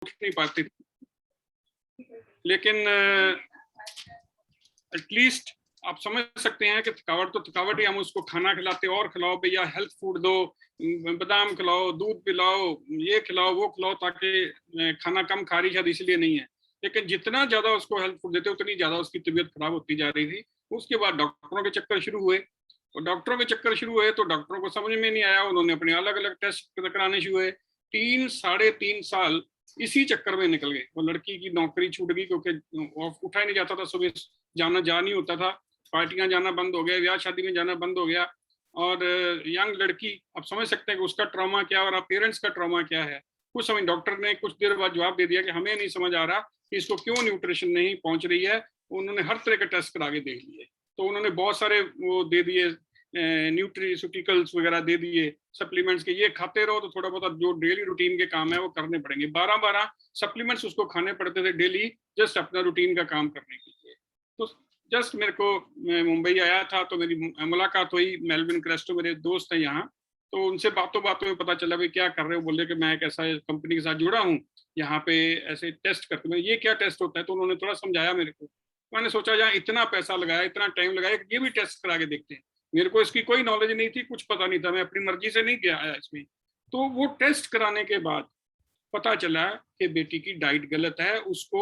उठ नहीं पाती थी, लेकिन एटलीस्ट आप समझ सकते हैं कि थकावट तो थकावट ही, हम उसको खाना खिलाते और खिलाओ भैया, हेल्थ फूड दो, बादाम खिलाओ, दूध पिलाओ, ये खिलाओ वो खिलाओ, ताकि खाना कम खा रही शायद इसलिए नहीं है, लेकिन जितना ज्यादा उसको हेल्थ फूड देते उतनी ज्यादा उसकी तबीयत खराब होती जा रही थी। उसके बाद डॉक्टरों के चक्कर शुरू हुए, और डॉक्टरों के चक्कर शुरू हुए तो डॉक्टरों को समझ में नहीं आया, उन्होंने अपने अलग अलग टेस्ट कराने शुरू हुए। 3 साढ़े 3 साल इसी चक्कर में निकल गए। वो लड़की की नौकरी छूट गई क्योंकि उठा ही नहीं जाता था, सुबह जा नहीं होता था, पार्टियां जाना बंद हो गया, ब्याह शादी में जाना बंद हो गया। और यंग लड़की, आप समझ सकते हैं कि उसका ट्रॉमा क्या और पेरेंट्स का ट्रॉमा क्या है। कुछ समय डॉक्टर ने कुछ देर बाद जवाब दे दिया कि हमें नहीं समझ आ रहा कि इसको क्यों न्यूट्रिशन नहीं पहुंच रही है। उन्होंने हर तरह के टेस्ट करा के देख लिए, तो उन्होंने बहुत सारे वो दे दिए, न्यूट्रिस्यूटिकल्स वगैरह दे दिए, सप्लीमेंट्स के, ये खाते रहो तो थोड़ा बहुत जो डेली रूटीन के काम है वो करने पड़ेंगे। 12-12 सप्लीमेंट्स उसको खाने पड़ते थे डेली, जस्ट अपना रूटीन का काम करने के लिए। तो जस्ट मेरे को, मैं मुंबई आया था तो मेरी मुलाकात हुई, मेलविन क्रेस्टो मेरे दोस्त हैं यहाँ, तो उनसे बातों बातों में पता चला भाई क्या कर रहे हो, बोले कि मैं एक ऐसा कंपनी के साथ जुड़ा हूँ, यहाँ पे ऐसे टेस्ट करते हैं। ये क्या टेस्ट होता है, तो उन्होंने थोड़ा समझाया मेरे को। मैंने सोचा यहाँ इतना पैसा लगाया, इतना टाइम लगाया, ये भी टेस्ट करा के देखते हैं। मेरे को इसकी कोई नॉलेज नहीं थी, कुछ पता नहीं था, मैं अपनी मर्जी से नहीं गया आया इसमें। तो वो टेस्ट कराने के बाद पता चला कि बेटी की डाइट गलत है, उसको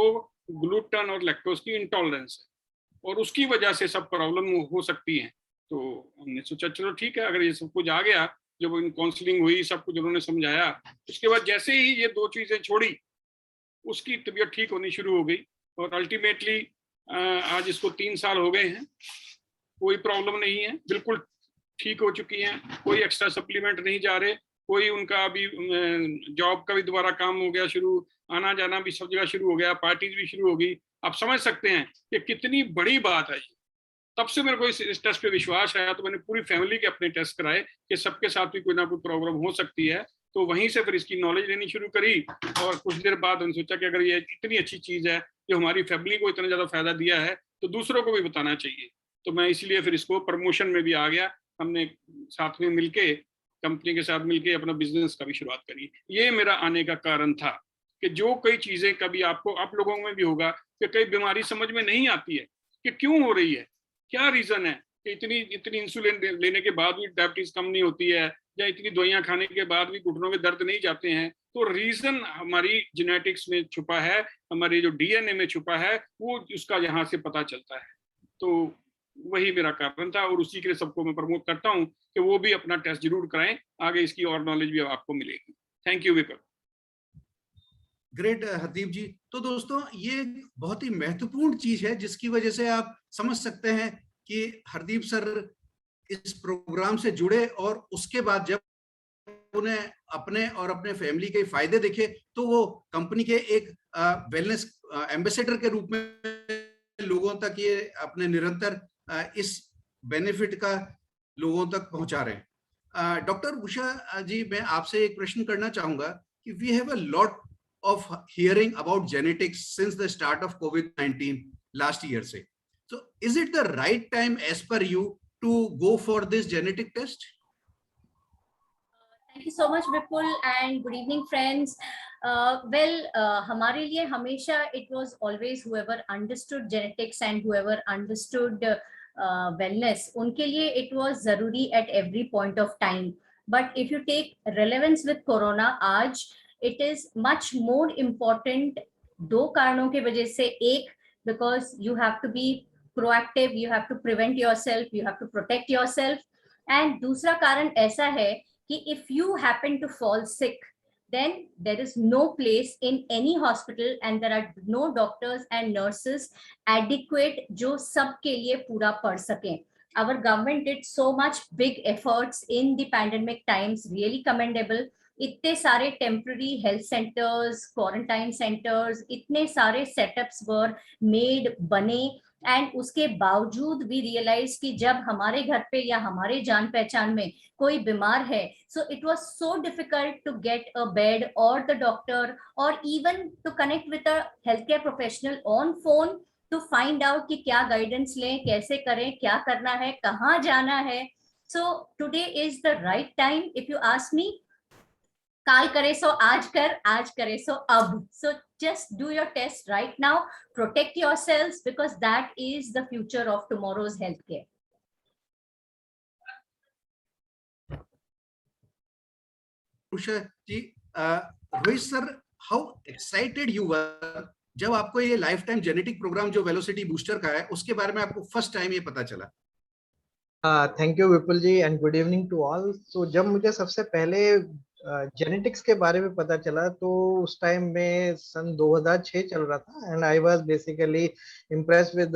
ग्लूटेन और लैक्टोज की इंटॉलरेंस है, और उसकी वजह से सब प्रॉब्लम हो सकती है। तो हमने सोचा चलो ठीक है, अगर ये सब कुछ आ गया, जब काउंसलिंग हुई, सब कुछ उन्होंने समझाया, उसके बाद जैसे ही ये 2 चीजें छोड़ी, उसकी तबीयत ठीक होनी शुरू हो गई। और अल्टीमेटली आज इसको 3 साल हो गए हैं, कोई प्रॉब्लम नहीं है, बिल्कुल ठीक हो चुकी हैं, कोई एक्स्ट्रा सप्लीमेंट नहीं जा रहे, कोई उनका अभी जॉब का भी दोबारा काम हो गया शुरू, आना जाना भी सब जगह शुरू हो गया, पार्टीज भी शुरू हो गई। आप समझ सकते हैं कि कितनी बड़ी बात है। तब से मेरे को इस टेस्ट पे विश्वास आया, तो मैंने पूरी फैमिली के अपने टेस्ट कराए कि सबके साथ भी कोई ना कोई प्रॉब्लम हो सकती है। तो वहीं से फिर इसकी नॉलेज लेनी शुरू करी, और कुछ देर बाद मैंने सोचा कि अगर ये इतनी अच्छी चीज है, जो हमारी फैमिली को इतना ज्यादा फायदा दिया है, तो दूसरों को भी बताना चाहिए। तो मैं इसलिए फिर इसको प्रमोशन में भी आ गया। हमने साथ में मिलके, कंपनी के साथ मिलके अपना बिजनेस का भी शुरुआत करी। ये मेरा आने का कारण था कि जो कई चीजें कभी आपको, आप लोगों में भी होगा कि कई बीमारी समझ में नहीं आती है कि क्यों हो रही है, क्या रीजन है कि इतनी इतनी इंसुलिन लेने के बाद भी डायबिटीज कम नहीं होती है, या इतनी दवाइयां खाने के बाद भी घुटनों में दर्द नहीं जाते हैं। तो रीजन हमारी जेनेटिक्स में छुपा है, हमारी जो डीएनए में छुपा है, वो उसका यहाँ से पता चलता है। तो वही मेरा कारण था, और उसी के लिए सबको मैं प्रमोट करता हूँ कि वो भी अपना टेस्ट जरूर कराएं, आगे इसकी और नॉलेज भी आपको मिलेगी। Thank you Vipin. Great Hardeep ji. तो दोस्तों, ये बहुत ही महत्वपूर्ण चीज है जिसकी वजह से आप समझ सकते हैं कि हरदीप सर इस प्रोग्राम से जुड़े, और उसके बाद जब उन्हें अपने और अपने फैमिली के फायदे दिखे, तो वो कंपनी के एक वेलनेस एम्बेसडर के रूप में लोगों तक ये अपने निरंतर इस बेनिफिट का लोगों तक पहुंचा रहे हैं। डॉक्टर उषा जी, मैं आपसे एक प्रश्न करना चाहूंगा कि we have a lot of hearing about genetics since the start of COVID-19 last year. Say, so is it the right time as per you to go for this genetic test? Thank you so much, Vipul, and good evening, friends. हमारे लिए हमेशा it was always whoever understood genetics and whoever understood wellness, उनके लिए it was जरूरी at every point of time. But if you take relevance with Corona, आज it is much more important, 2 कारणों की वजह से। एक, because you have to be proactive, you have to prevent yourself, you have to protect yourself, and दूसरा कारण ऐसा है कि if you happen to fall sick, then there is no place in any hospital and there are no doctors and nurses adequate जो सबके लिए पूरा पढ़ सकें. Our government did so much big efforts in the pandemic times, really commendable. इतने सारे temporary health centres, quarantine centres, इतने सारे सेटअप्स वर मेड, बने, एंड उसके बावजूद भी रियलाइज कि जब हमारे घर पे या हमारे जान पहचान में कोई बीमार है, so it was so difficult to get a bed और द डॉक्टर, और even to connect with a health care professional on phone to find out कि क्या गाइडेंस लें, कैसे करें, क्या करना है, कहाँ जाना है. So today is the right time, if you ask me. काल करे सो आज कर, आज करे सो अब. So just do your test right now. Protect yourselves because that is the future of tomorrow's healthcare. Usha ji, Rohit sir, how excited you were जब आपको ये लाइफ टाइम जेनेटिक प्रोग्राम जो वेलोसिटी बूस्टर का है उसके बारे में आपको फर्स्ट टाइम ये पता चला? Thank you Vipul ji and good evening to all. So जब मुझे सबसे पहले जेनेटिक्स के बारे में पता चला तो उस टाइम में सन 2006 चल रहा था and I was basically impressed with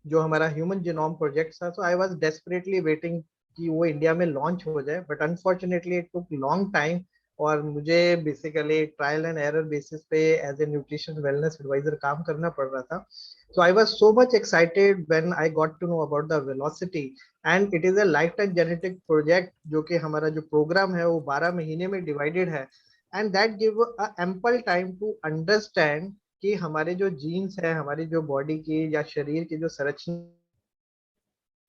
जो हमारा ह्यूमन जीनोम प्रोजेक्ट था. So I was desperately waiting कि वो इंडिया में लॉन्च हो जाए, but unfortunately it took long time और मुझे basically trial and error basis पे as a nutrition wellness advisor काम करना पड़ रहा था. So I was so much excited when I got to know about the velocity and it is a lifetime genetic project जो कि हमारा जो प्रोग्राम है वो 12 महीने में डिवाइडेड है and that give a ample time to understand कि हमारे जो जीन्स है, हमारी जो बॉडी की या शरीर की जो संरचना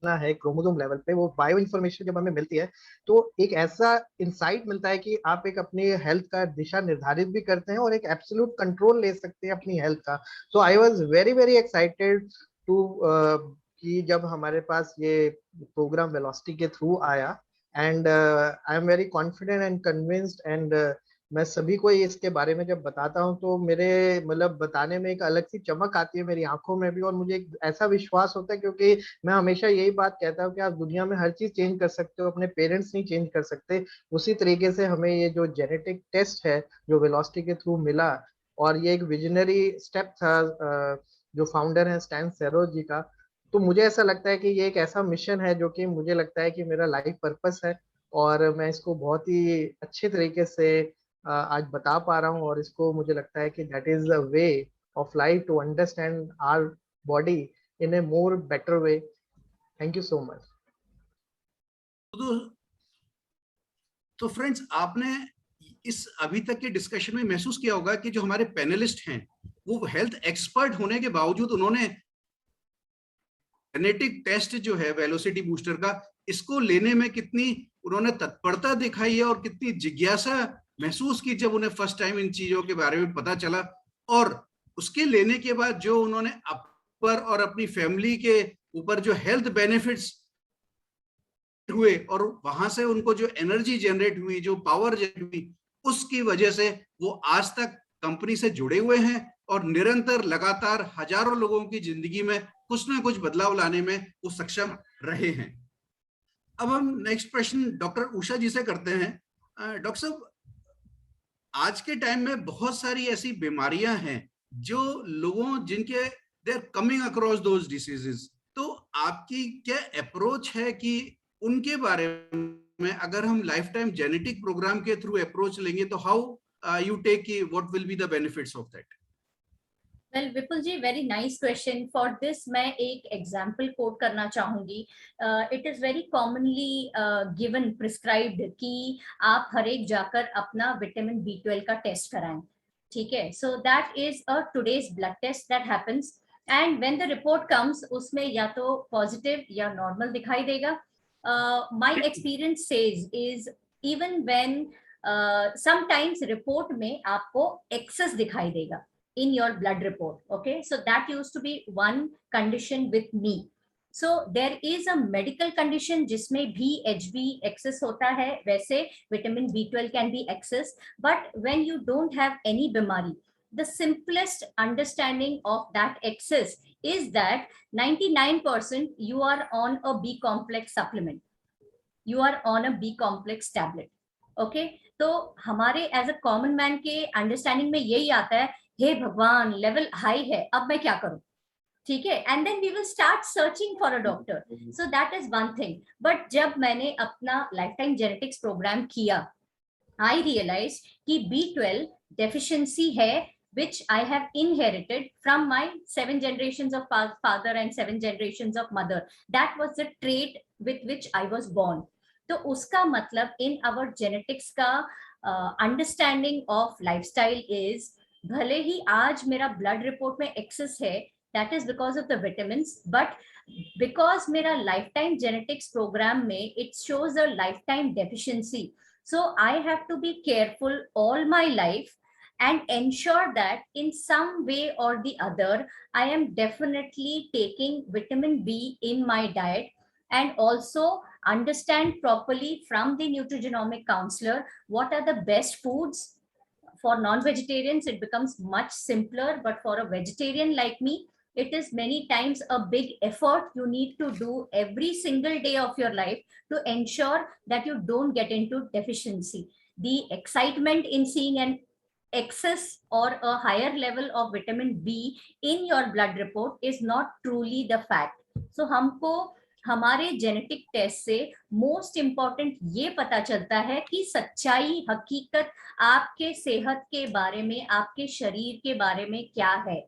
है क्रोमोसोम लेवल पे, वो बायो इंफॉर्मेशन जब हमें मिलती है तो एक ऐसा इंसाइट मिलता है कि आप एक अपनी हेल्थ का दिशा निर्धारित भी करते हैं और एक एब्सोल्यूट कंट्रोल ले सकते हैं अपनी हेल्थ का. So I was very very excited to कि जब हमारे पास ये प्रोग्राम वेलोसिटी के थ्रू आया and I am very confident and convinced and मैं सभी को इसके बारे में जब बताता हूँ तो मेरे मतलब बताने में एक अलग सी चमक आती है मेरी आंखों में भी और मुझे एक ऐसा विश्वास होता है क्योंकि मैं हमेशा यही बात कहता हूँ कि आप दुनिया में हर चीज चेंज कर सकते हो, अपने पेरेंट्स नहीं चेंज कर सकते. उसी तरीके से हमें ये जो जेनेटिक टेस्ट है जो वेलोसिटी के थ्रू मिला और ये एक विजनरी स्टेप था जो फाउंडर है स्टैन सेरो जी का, तो मुझे ऐसा लगता है कि ये एक ऐसा मिशन है जो कि मुझे लगता है कि मेरा लाइफ पर्पस है और मैं इसको बहुत ही अच्छे तरीके से आज बता पा रहा हूँ और इसको मुझे लगता है कि that is the way of life to understand our body in a more better way. Thank you so much. तो फ्रेंड्स, आपने इस अभी तक के डिस्कशन में महसूस किया होगा कि जो हमारे पैनलिस्ट हैं वो हेल्थ एक्सपर्ट होने के बावजूद उन्होंने जेनेटिक टेस्ट जो है वेलोसिटी बूस्टर का, इसको लेने में कितनी उन्होंने तत्परता दिखाई है और कितनी जिज्ञासा महसूस की जब उन्हें फर्स्ट टाइम इन चीजों के बारे में पता चला. और उसके लेने के बाद जो उन्होंने पर और अपनी फैमिली के ऊपर जो हेल्थ बेनिफिट्स हुए और वहां से उनको जो एनर्जी जनरेट हुई, जो पावर जनरेट हुई, उसकी वजह से वो आज तक कंपनी से जुड़े हुए हैं और निरंतर लगातार हजारों लोगों की जिंदगी में कुछ ना कुछ बदलाव लाने में वो सक्षम रहे हैं. अब हम नेक्स्ट प्रश्न डॉक्टर उषा जी से करते हैं. डॉक्टर साहब, आज के टाइम में बहुत सारी ऐसी बीमारियां हैं जो लोगों जिनके they are coming across those diseases, तो आपकी क्या अप्रोच है कि उनके बारे में अगर हम लाइफ टाइम जेनेटिक प्रोग्राम के थ्रू अप्रोच लेंगे तो how you take what will be the benefits of that? Well, Vipul ji, very nice question. For this, मैं एक example quote करना चाहूंगी. It is very commonly given, prescribed कि आप हर एक जाकर अपना विटामिन B12 का टेस्ट कराएं. ठीक है? So that is a today's blood test that happens. And when the report comes, उसमें या तो positive या normal दिखाई देगा. My experience says is even when sometimes report में आपको excess दिखाई देगा in your blood report. Okay, so that used to be one condition with me. So there is a medical condition जिसमें भी HB excess होता है, वैसे vitamin B12 can be excess. But when you don't have any बीमारी, the simplest understanding of that excess is that 99% you are on a B complex supplement, you are on a B complex tablet. Okay, तो हमारे as a common man के understanding में यही आता है, हे भगवान level high है, अब मैं क्या करूं? ठीक है, and then we will start searching for a doctor. So that is one thing. But जब मैंने अपना लाइफ टाइम जेनेटिक्स प्रोग्राम किया, आई रियलाइज कि B12 डेफिशिएंसी है which I have inherited from my 7 generations of father and 7 generations of mother. That was the trait with which I was born. तो उसका मतलब in our genetics का understanding of lifestyle is, भले ही आज मेरा blood report में access है, that is because of the vitamins, but because मेरा लाइफ टाइम जेनेटिक्स प्रोग्राम में it shows a life time deficiency, So I have to be careful all my life and ensure that in some way or the other, I am definitely taking vitamin B in my diet, and also understand properly from the nutrigenomic counselor what are the best foods. For non-vegetarians, it becomes much simpler, but for a vegetarian like me, it is many times a big effort you need to do every single day of your life to ensure that you don't get into deficiency. The excitement in seeing an excess or a higher level of vitamin B in your blood report is not truly the fact. So हमको हमारे genetic test से most important ये पता चलता है कि सच्चाई, हकीकत आपके सेहत के बारे में, आपके शरीर के बारे में क्या है.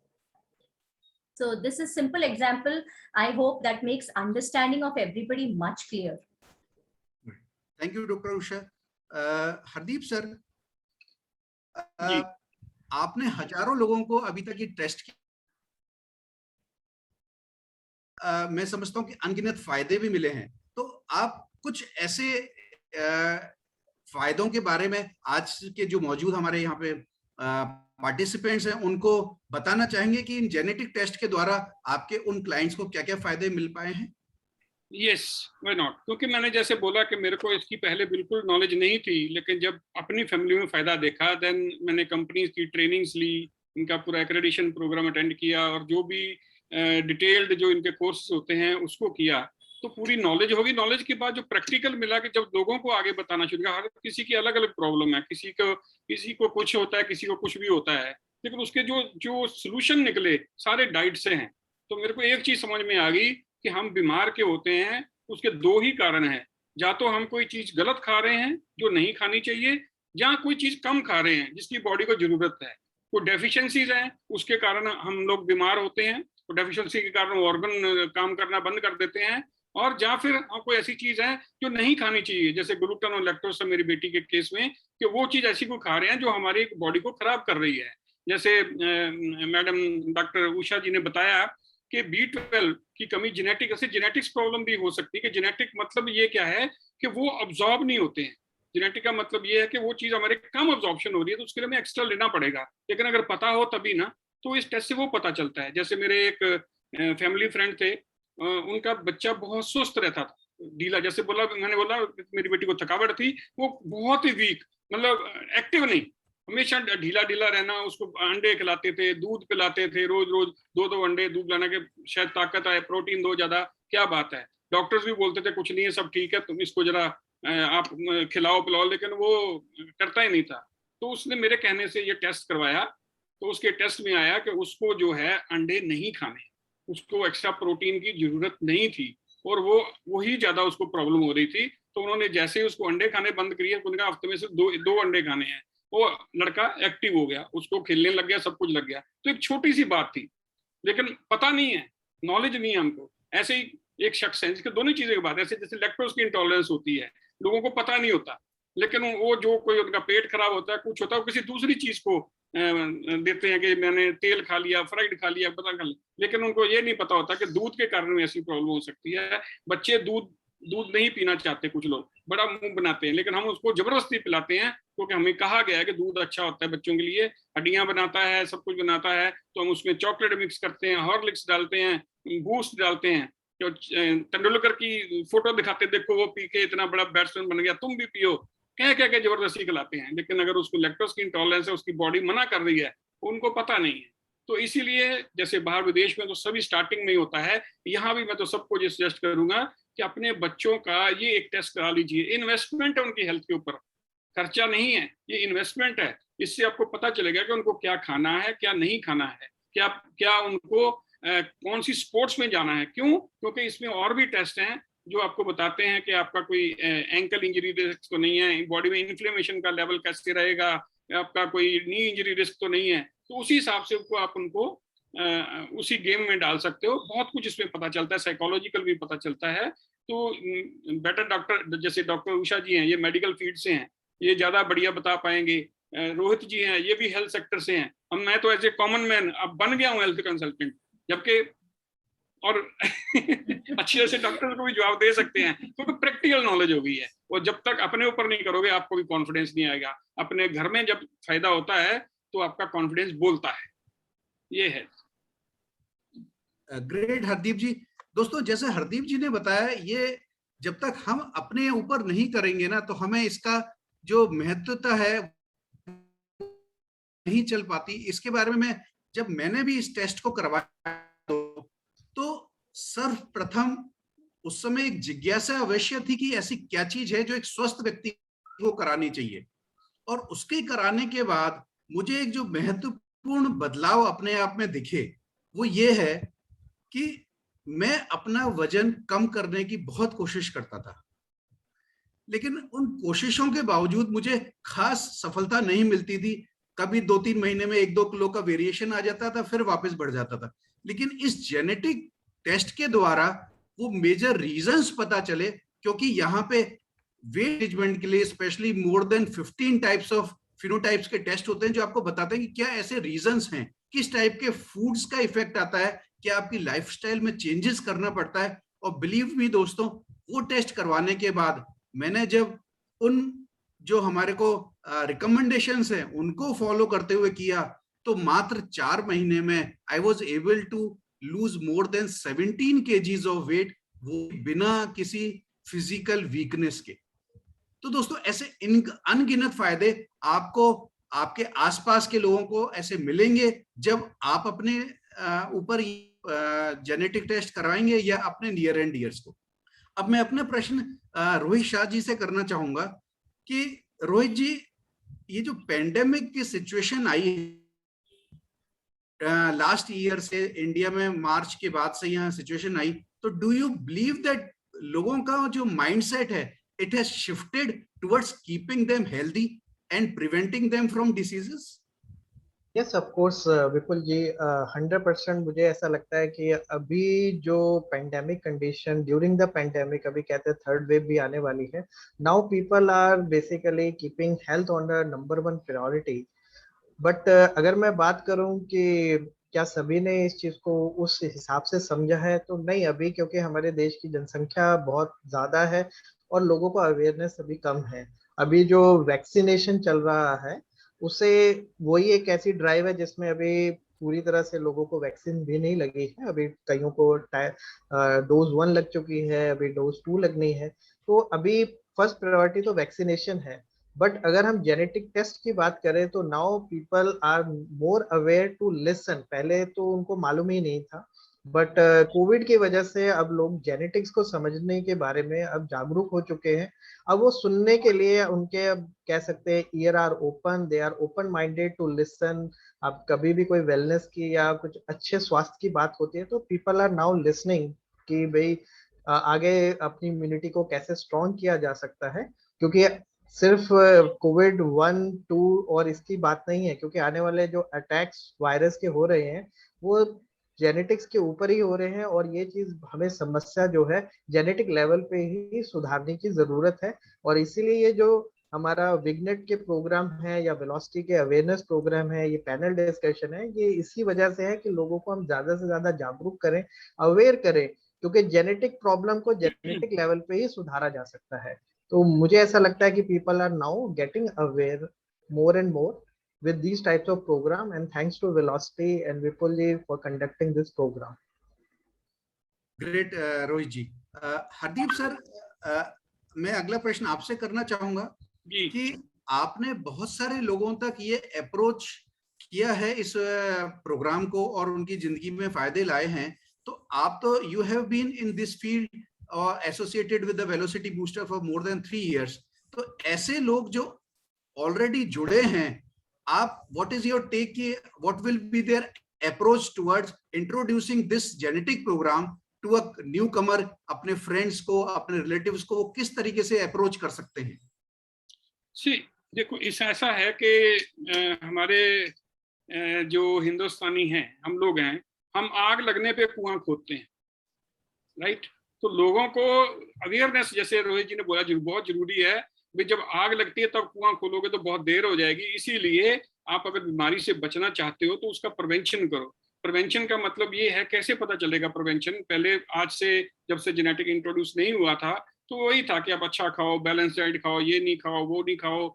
So this is simple example. I hope that makes understanding of everybody much clear. Thank you, Dr. Usha. Hardeep sir, आपने हजारों लोगों को अभी तक ये टेस्ट किया. मैं समझता हूं कि अनगिनत फायदे भी मिले हैं. तो आप कुछ ऐसे फायदों के बारे में आज के जो मौजूद हमारे यहाँ पे पार्टिसिपेंट्स हैं उनको बताना चाहेंगे कि इन जेनेटिक टेस्ट के द्वारा आपके उन क्लाइंट्स को क्या-क्या फायदे मिल पाए हैं? Yes, why not. क्योंकि मैंने जैसे बोला कि मेरे को इसकी पहले बिल्कुल नॉलेज नहीं थी, लेकिन जब अपनी फैमिली में फायदा देखा, देन मैंने कंपनीज की ट्रेनिंग्स ली, इनका पूरा एक्रेडिशन प्रोग्राम अटेंड किया और जो भी डिटेल्ड जो इनके कोर्सेज होते हैं उसको किया, तो पूरी नॉलेज होगी. नॉलेज के बाद जो प्रैक्टिकल मिला कि जब लोगों को आगे बताना शुरू किया, हर किसी की अलग अलग प्रॉब्लम है, किसी को कुछ होता है, किसी को कुछ भी होता है, लेकिन उसके जो सोल्यूशन निकले सारे डाइट से हैं. तो मेरे को एक चीज समझ में आ गई कि हम बीमार के होते हैं, उसके दो ही कारण हैं. या तो हम कोई चीज गलत खा रहे हैं जो नहीं खानी चाहिए, या कोई चीज कम खा रहे हैं जिसकी बॉडी को जरूरत है. कोई डेफिशिएंसीज हैं उसके कारण हम लोग बीमार होते हैं, तो डेफिशिएंसी के कारण ऑर्गन काम करना बंद कर देते हैं. और या फिर कोई ऐसी चीज है जो नहीं खानी चाहिए, जैसे ग्लूटेन और लैक्टोज, मेरी बेटी के केस में, कि वो चीज ऐसी को खा रहे हैं जो हमारी बॉडी को खराब कर रही है. जैसे मैडम डॉक्टर उषा जी ने बताया कि B12 की कमी जेनेटिक, ऐसे जेनेटिक्स प्रॉब्लम भी हो सकती है. कि जेनेटिक मतलब ये क्या है कि वो अब्जॉर्ब नहीं होते हैं. जेनेटिक का मतलब ये है कि वो चीज हमारे कम अब्जॉर्प्शन हो रही है, तो उसके लिए हमें एक्स्ट्रा लेना पड़ेगा. लेकिन अगर पता हो तभी ना, तो इस टेस्ट से वो पता चलता है. जैसे मेरे एक फैमिली फ्रेंड थे, उनका बच्चा बहुत सुस्त रहता था, ढीला. जैसे बोला, मैंने बोला मेरी बेटी को थकावट थी, वो बहुत ही वीक, मतलब एक्टिव नहीं, हमेशा ढीला ढीला रहना. उसको अंडे खिलाते थे, दूध पिलाते थे, रोज रोज 2-2 अंडे दूध लाना के शायद ताकत आए, प्रोटीन दो ज्यादा. क्या बात है, डॉक्टर्स भी बोलते थे कुछ नहीं है, सब ठीक है, तुम इसको जरा आप खिलाओ पिलाओ, लेकिन वो करता ही नहीं था. तो उसने मेरे कहने से ये टेस्ट करवाया, तो उसके टेस्ट में आया कि उसको जो है अंडे नहीं खाने, उसको एक्स्ट्रा प्रोटीन की जरूरत नहीं थी, और वो वही ज्यादा उसको प्रॉब्लम हो रही थी. तो उन्होंने जैसे ही उसको अंडे खाने बंद किए, उन्होंने हफ्ते में से दो अंडे खाने हैं, वो लड़का एक्टिव हो गया, उसको खेलने लग गया, सब कुछ लग गया. तो एक छोटी सी बात थी, लेकिन पता नहीं है, नॉलेज नहीं है हमको. ऐसे ही एक शख्स है जिसके दोनों चीजें की बात, ऐसे जैसे लैक्टोज की इंटॉलरेंस होती है, लोगों को पता नहीं होता, लेकिन वो जो कोई उनका पेट खराब होता है, कुछ होता है, वो किसी दूसरी चीज को देते हैं कि मैंने तेल खा लिया, फ्राइड खा लिया, पता कर लिया, लेकिन उनको ये नहीं पता होता कि दूध के कारण में ऐसी प्रॉब्लम हो सकती है. बच्चे दूध नहीं पीना चाहते, कुछ लोग बड़ा मुंह बनाते हैं, लेकिन हम उसको जबरदस्ती पिलाते हैं, क्योंकि हमें कहा गया है कि दूध अच्छा होता है बच्चों के लिए, हड्डियां बनाता है, सब कुछ बनाता है. तो हम उसमें चॉकलेट मिक्स करते हैं, हॉर्लिक्स डालते हैं, बूस्ट डालते हैं. जो तेंदुलकर की फोटो दिखाते, देखो वो पी के इतना बड़ा बैट्समैन बन गया, तुम भी पियो, कह के जबरदस्ती खिलाते हैं. लेकिन अगर उसको लैक्टोज की इंटॉलरेंस है, उसकी बॉडी मना कर रही है, उनको पता नहीं है. तो इसीलिए जैसे बाहर विदेश में तो सभी स्टार्टिंग में ही होता है, यहाँ भी मैं तो सबको ये सजेस्ट करूंगा कि अपने बच्चों का ये एक टेस्ट करा लीजिए. इन्वेस्टमेंट है उनकी हेल्थ के ऊपर, खर्चा नहीं है, ये इन्वेस्टमेंट है. इससे आपको पता चलेगा कि उनको क्या खाना है, क्या नहीं खाना है, क्या उनको कौन सी स्पोर्ट्स में जाना है. क्यों? क्योंकि इसमें और भी टेस्ट हैं जो आपको बताते हैं कि आपका कोई एंकल इंजरी रिस्क तो नहीं है, बॉडी में इन्फ्लेमेशन का लेवल कैसे रहेगा, आपका कोई नी इंजरी रिस्क तो नहीं है. तो उसी हिसाब से आप उनको उसी गेम में डाल सकते हो. बहुत कुछ इसमें पता चलता है, साइकोलॉजिकल भी पता चलता है. तो बेटर डॉक्टर जैसे डॉक्टर उषा जी हैं, ये मेडिकल फील्ड से हैं, ये ज्यादा बढ़िया बता पाएंगे. रोहित जी हैं, ये भी हेल्थ सेक्टर से हैं. मैं तो एज ए कॉमन मैन अब बन गया हूँ हेल्थ कंसल्टेंट, जबकि और अच्छे से डॉक्टर को भी जवाब दे सकते हैं, क्योंकि प्रैक्टिकल नॉलेज हो गई है। और जब तक अपने ऊपर नहीं करोगे आपको भी कॉन्फिडेंस नहीं आएगा। अपने घर में जब फायदा होता है तो आपका कॉन्फिडेंस बोलता है। ये है। ग्रेट हरदीप जी। दोस्तों जैसे हरदीप जी ने बताया, ये जब तक हम अपने ऊपर नहीं करेंगे ना, तो हमें इसका जो महत्वता है नहीं चल पाती। इसके बारे में जब मैंने भी इस टेस्ट को करवाया तो सर्वप्रथम उस समय एक जिज्ञासा अवश्य थी कि ऐसी क्या चीज है जो एक स्वस्थ व्यक्ति को करानी चाहिए। और उसके कराने के बाद मुझे एक जो महत्वपूर्ण बदलाव अपने आप में दिखे वो ये है कि मैं अपना वजन कम करने की बहुत कोशिश करता था, लेकिन उन कोशिशों के बावजूद मुझे खास सफलता नहीं मिलती थी। कभी 2-3 महीने में 1-2 किलो का वेरिएशन आ जाता था, फिर वापस बढ़ जाता था। लेकिन इस जेनेटिक टेस्ट के द्वारा वो मेजर रीजंस पता चले, क्योंकि यहाँ पे वेट मैनेजमेंट के लिए specially more than 15 types of phenotypes के टेस्ट होते हैं जो आपको बताते हैं कि क्या ऐसे रीजंस हैं, किस टाइप के फूड्स का इफेक्ट आता है, क्या आपकी लाइफस्टाइल में चेंजेस करना पड़ता है। और बिलीव मी दोस्तों, वो टेस्ट करवाने के बाद मैंने जब उन जो हमारे को रिकमेंडेशंस हैं उनको फॉलो करते हुए किया, तो मात्र 4 महीने में I was able to lose more than 17 kgs of weight, वो बिना किसी फिजिकल वीकनेस के। तो दोस्तों ऐसे अनगिनत फायदे आपको आपके आसपास के लोगों को ऐसे मिलेंगे जब आप अपने ऊपर जेनेटिक टेस्ट करवाएंगे या अपने नियर एंड डियर्स को। अब मैं अपना प्रश्न रोहित शाह जी से करना चाहूंगा कि रोहित जी, ये जो पेंडेमिक की सिचुएशन आई लास्ट ईयर से इंडिया में, मार्च के बाद से यहाँ सिचुएशन आई, तो डू यू बिलीव दैट लोगों का जो माइंडसेट है it has shifted towards keeping them healthy and preventing them from diseases? Yes of course Vipul ji, 100% मुझे ऐसा लगता है कि अभी जो pandemic condition, during the pandemic, अभी कहते हैं थर्ड वेव भी आने वाली है, now people are basically keeping health on the number 1 priority. But अगर मैं बात करूं कि क्या सभी ने इस चीज को उस हिसाब से समझा है, तो नहीं अभी, क्योंकि हमारे देश की जनसंख्या बहुत ज्यादा है और लोगों को अवेयरनेस अभी कम है। अभी जो वैक्सीनेशन चल रहा है उसे, वही एक ऐसी ड्राइव है जिसमें अभी पूरी तरह से लोगों को वैक्सीन भी नहीं लगी है। अभी कईयों को डोज 1 लग चुकी है, अभी डोज 2 लगनी है। तो अभी फर्स्ट प्रायोरिटी तो वैक्सीनेशन है। बट अगर हम जेनेटिक टेस्ट की बात करें तो now people are more aware to listen. पहले तो उनको मालूम ही नहीं था, बट कोविड की वजह से अब लोग जेनेटिक्स को समझने के बारे में अब जागरूक हो चुके हैं। अब वो सुनने के लिए उनके, अब कह सकते हैं, ear are open, they are open minded to listen. अब कभी भी कोई वेलनेस की या कुछ अच्छे स्वास्थ्य की बात होती है तो पीपल आर नाउ लिसनिंग कि भाई आगे अपनी इम्यूनिटी को कैसे स्ट्रॉन्ग किया जा सकता है। क्योंकि सिर्फ कोविड 1-2 और इसकी बात नहीं है, क्योंकि आने वाले जो अटैक्स वायरस के हो रहे हैं वो जेनेटिक्स के ऊपर ही हो रहे हैं। और ये चीज हमें समस्या जो है जेनेटिक लेवल पे ही सुधारने की जरूरत है। और इसीलिए ये जो हमारा विगनेट के प्रोग्राम है या वेलोसिटी के अवेयरनेस प्रोग्राम है, ये पैनल डिस्कशन है, ये इसी वजह से है कि लोगों को हम ज्यादा से ज्यादा जागरूक करें, अवेयर करें, क्योंकि जेनेटिक प्रॉब्लम को जेनेटिक लेवल पे ही सुधारा जा सकता है। तो मुझे ऐसा लगता है कि people are now getting aware more and more with these types of program, and thanks to Velocity and Vipul ji for conducting this program. Great Rohit ji. Hardeep sir, मैं अगला प्रश्न आपसे करना चाहूंगा कि आपने बहुत सारे लोगों तक ये अप्रोच किया है इस प्रोग्राम को और उनकी जिंदगी में फायदे लाए हैं, तो आप तो you have been in this field और associated with the velocity booster for more than 3 years। तो ऐसे लोग जो ऑलरेडी जुड़े हैं, आप व्हाट इज योर टेक कि what will be their approach towards introducing this genetic program to a newcomer? अपने फ्रेंड्स को, अपने रिलेटिव्स को वो किस तरीके से अप्रोच कर सकते हैं? देखो, इस ऐसा है कि हमारे जो हिंदुस्तानी हैं, हम लोग हैं, हम आग लगने पे कुआं खोदते हैं, राइट? तो लोगों को अवेयरनेस, जैसे रोहित जी ने बोला, बहुत जरूरी है। भाई जब आग लगती है तब कुआं खोलोगे तो बहुत देर हो जाएगी। इसीलिए आप अगर बीमारी से बचना चाहते हो तो उसका प्रिवेंशन करो। प्रिवेंशन का मतलब ये है, कैसे पता चलेगा प्रिवेंशन? पहले आज से जब से जेनेटिक इंट्रोड्यूस नहीं हुआ था तो वही था कि आप अच्छा खाओ, बैलेंस डाइट खाओ, ये नहीं खाओ, वो नहीं खाओ,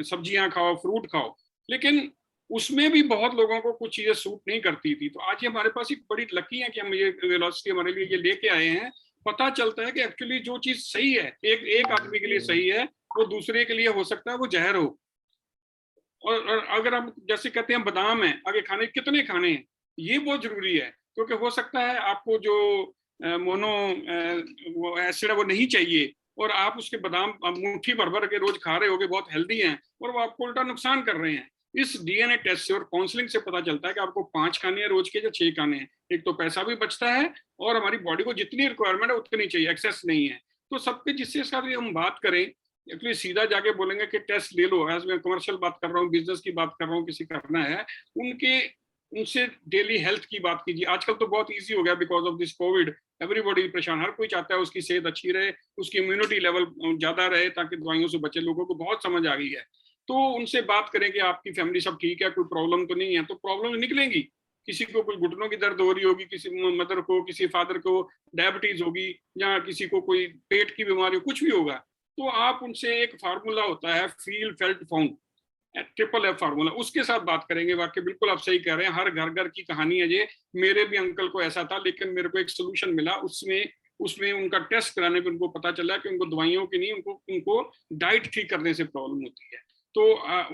सब्जियां खाओ, फ्रूट खाओ, लेकिन उसमें भी बहुत लोगों को कुछ चीजें सूट नहीं करती थी। तो आज ये हमारे पास एक बड़ी लकी है कि हम ये वेलोसिटी हमारे लिए ये लेके आए हैं। पता चलता है कि एक्चुअली जो चीज सही है एक आदमी के लिए सही है, वो दूसरे के लिए हो सकता है वो जहर हो। और अगर हम जैसे कहते हैं बादाम है, आगे खाने कितने खाने हैं, ये बहुत जरूरी है, क्योंकि हो सकता है आपको जो मोनो वो एसिड है वो नहीं चाहिए, और आप उसके बादाम मुट्ठी भर भर के रोज खा रहे होगे, बहुत हेल्दी हैं, और वो आपको उल्टा नुकसान कर रहे हैं। इस डीएनए टेस्ट से और काउंसलिंग से पता चलता है कि आपको 5 खाने हैं रोज के या 6 खाने हैं। एक तो पैसा भी बचता है और हमारी बॉडी को जितनी रिक्वायरमेंट है उतनी चाहिए, एक्सेस नहीं है। तो सबके जिससे साथ हम बात करें, एक्चुअली सीधा जाके बोलेंगे कि टेस्ट ले लो, एज मैं कमर्शियल बात कर रहा हूँ, बिजनेस की बात कर रहा हूँ, किसी करना है, उनसे डेली हेल्थ की बात कीजिए। आजकल तो बहुत इजी हो गया because of this Covid, everybody परेशान, हर कोई चाहता है उसकी सेहत अच्छी रहे, उसकी इम्यूनिटी लेवल ज्यादा रहे, ताकि दवाइयों से बचे। लोगों को बहुत समझ आ गई है, तो उनसे बात करें कि आपकी फैमिली सब ठीक है, कोई प्रॉब्लम तो नहीं है, तो प्रॉब्लम निकलेंगी। किसी को कुछ घुटनों की दर्द हो रही होगी, किसी मदर को, किसी फादर को डायबिटीज होगी, या किसी को कोई पेट की बीमारी हो, कुछ भी होगा, तो आप उनसे एक फार्मूला होता है feel felt found, FFF formula, उसके साथ बात करेंगे। वाकई बिल्कुल आप सही कह रहे हैं, हर घर घर की कहानी है ये। मेरे भी अंकल को ऐसा था, लेकिन मेरे को एक सोल्यूशन मिला, उसमें उनका टेस्ट कराने पर उनको पता चला कि उनको दवाइयों की नहीं, उनको डाइट ठीक करने से प्रॉब्लम होती है। तो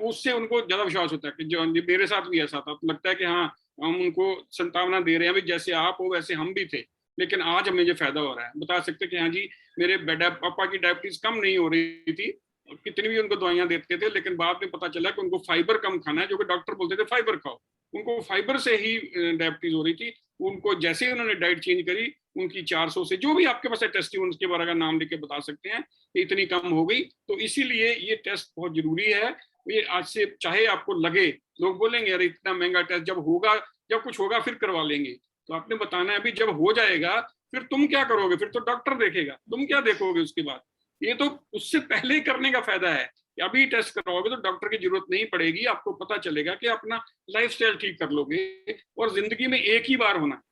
उससे उनको ज्यादा विश्वास होता है कि जो मेरे साथ भी ऐसा था, तो लगता है कि हाँ हम उनको संतावना दे रहे हैं, जैसे आप हो वैसे हम भी थे, लेकिन आज हमें जो फायदा हो रहा है। बता सकते कि हाँ जी, मेरे पापा की डायबिटीज कम नहीं हो रही थी, कितनी भी उनको दवाइयां देते थे, लेकिन बाद में पता चला कि उनको फाइबर कम खाना है, जो कि डॉक्टर बोलते थे फाइबर खाओ, उनको फाइबर से ही डायबिटीज हो रही थी। उनको जैसे ही उन्होंने डाइट चेंज करी, उनकी 400 से, जो भी आपके पास है टेस्ट, उसके बारे का नाम लेके बता सकते हैं कि इतनी कम हो गई। तो इसीलिए ये टेस्ट बहुत जरूरी है। ये आज से चाहे आपको लगे, लोग बोलेंगे अरे इतना महंगा टेस्ट, जब कुछ होगा फिर करवा लेंगे, तो आपने बताना है अभी जब हो जाएगा फिर तुम क्या करोगे, फिर तो डॉक्टर देखेगा, तुम क्या देखोगे उसके बाद। ये तो उससे पहले ही करने का फायदा है कि अभी टेस्ट करवाओगे तो डॉक्टर की जरूरत नहीं पड़ेगी, आपको पता चलेगा कि अपना लाइफस्टाइल ठीक कर लोगे। और जिंदगी में एक ही बार होना,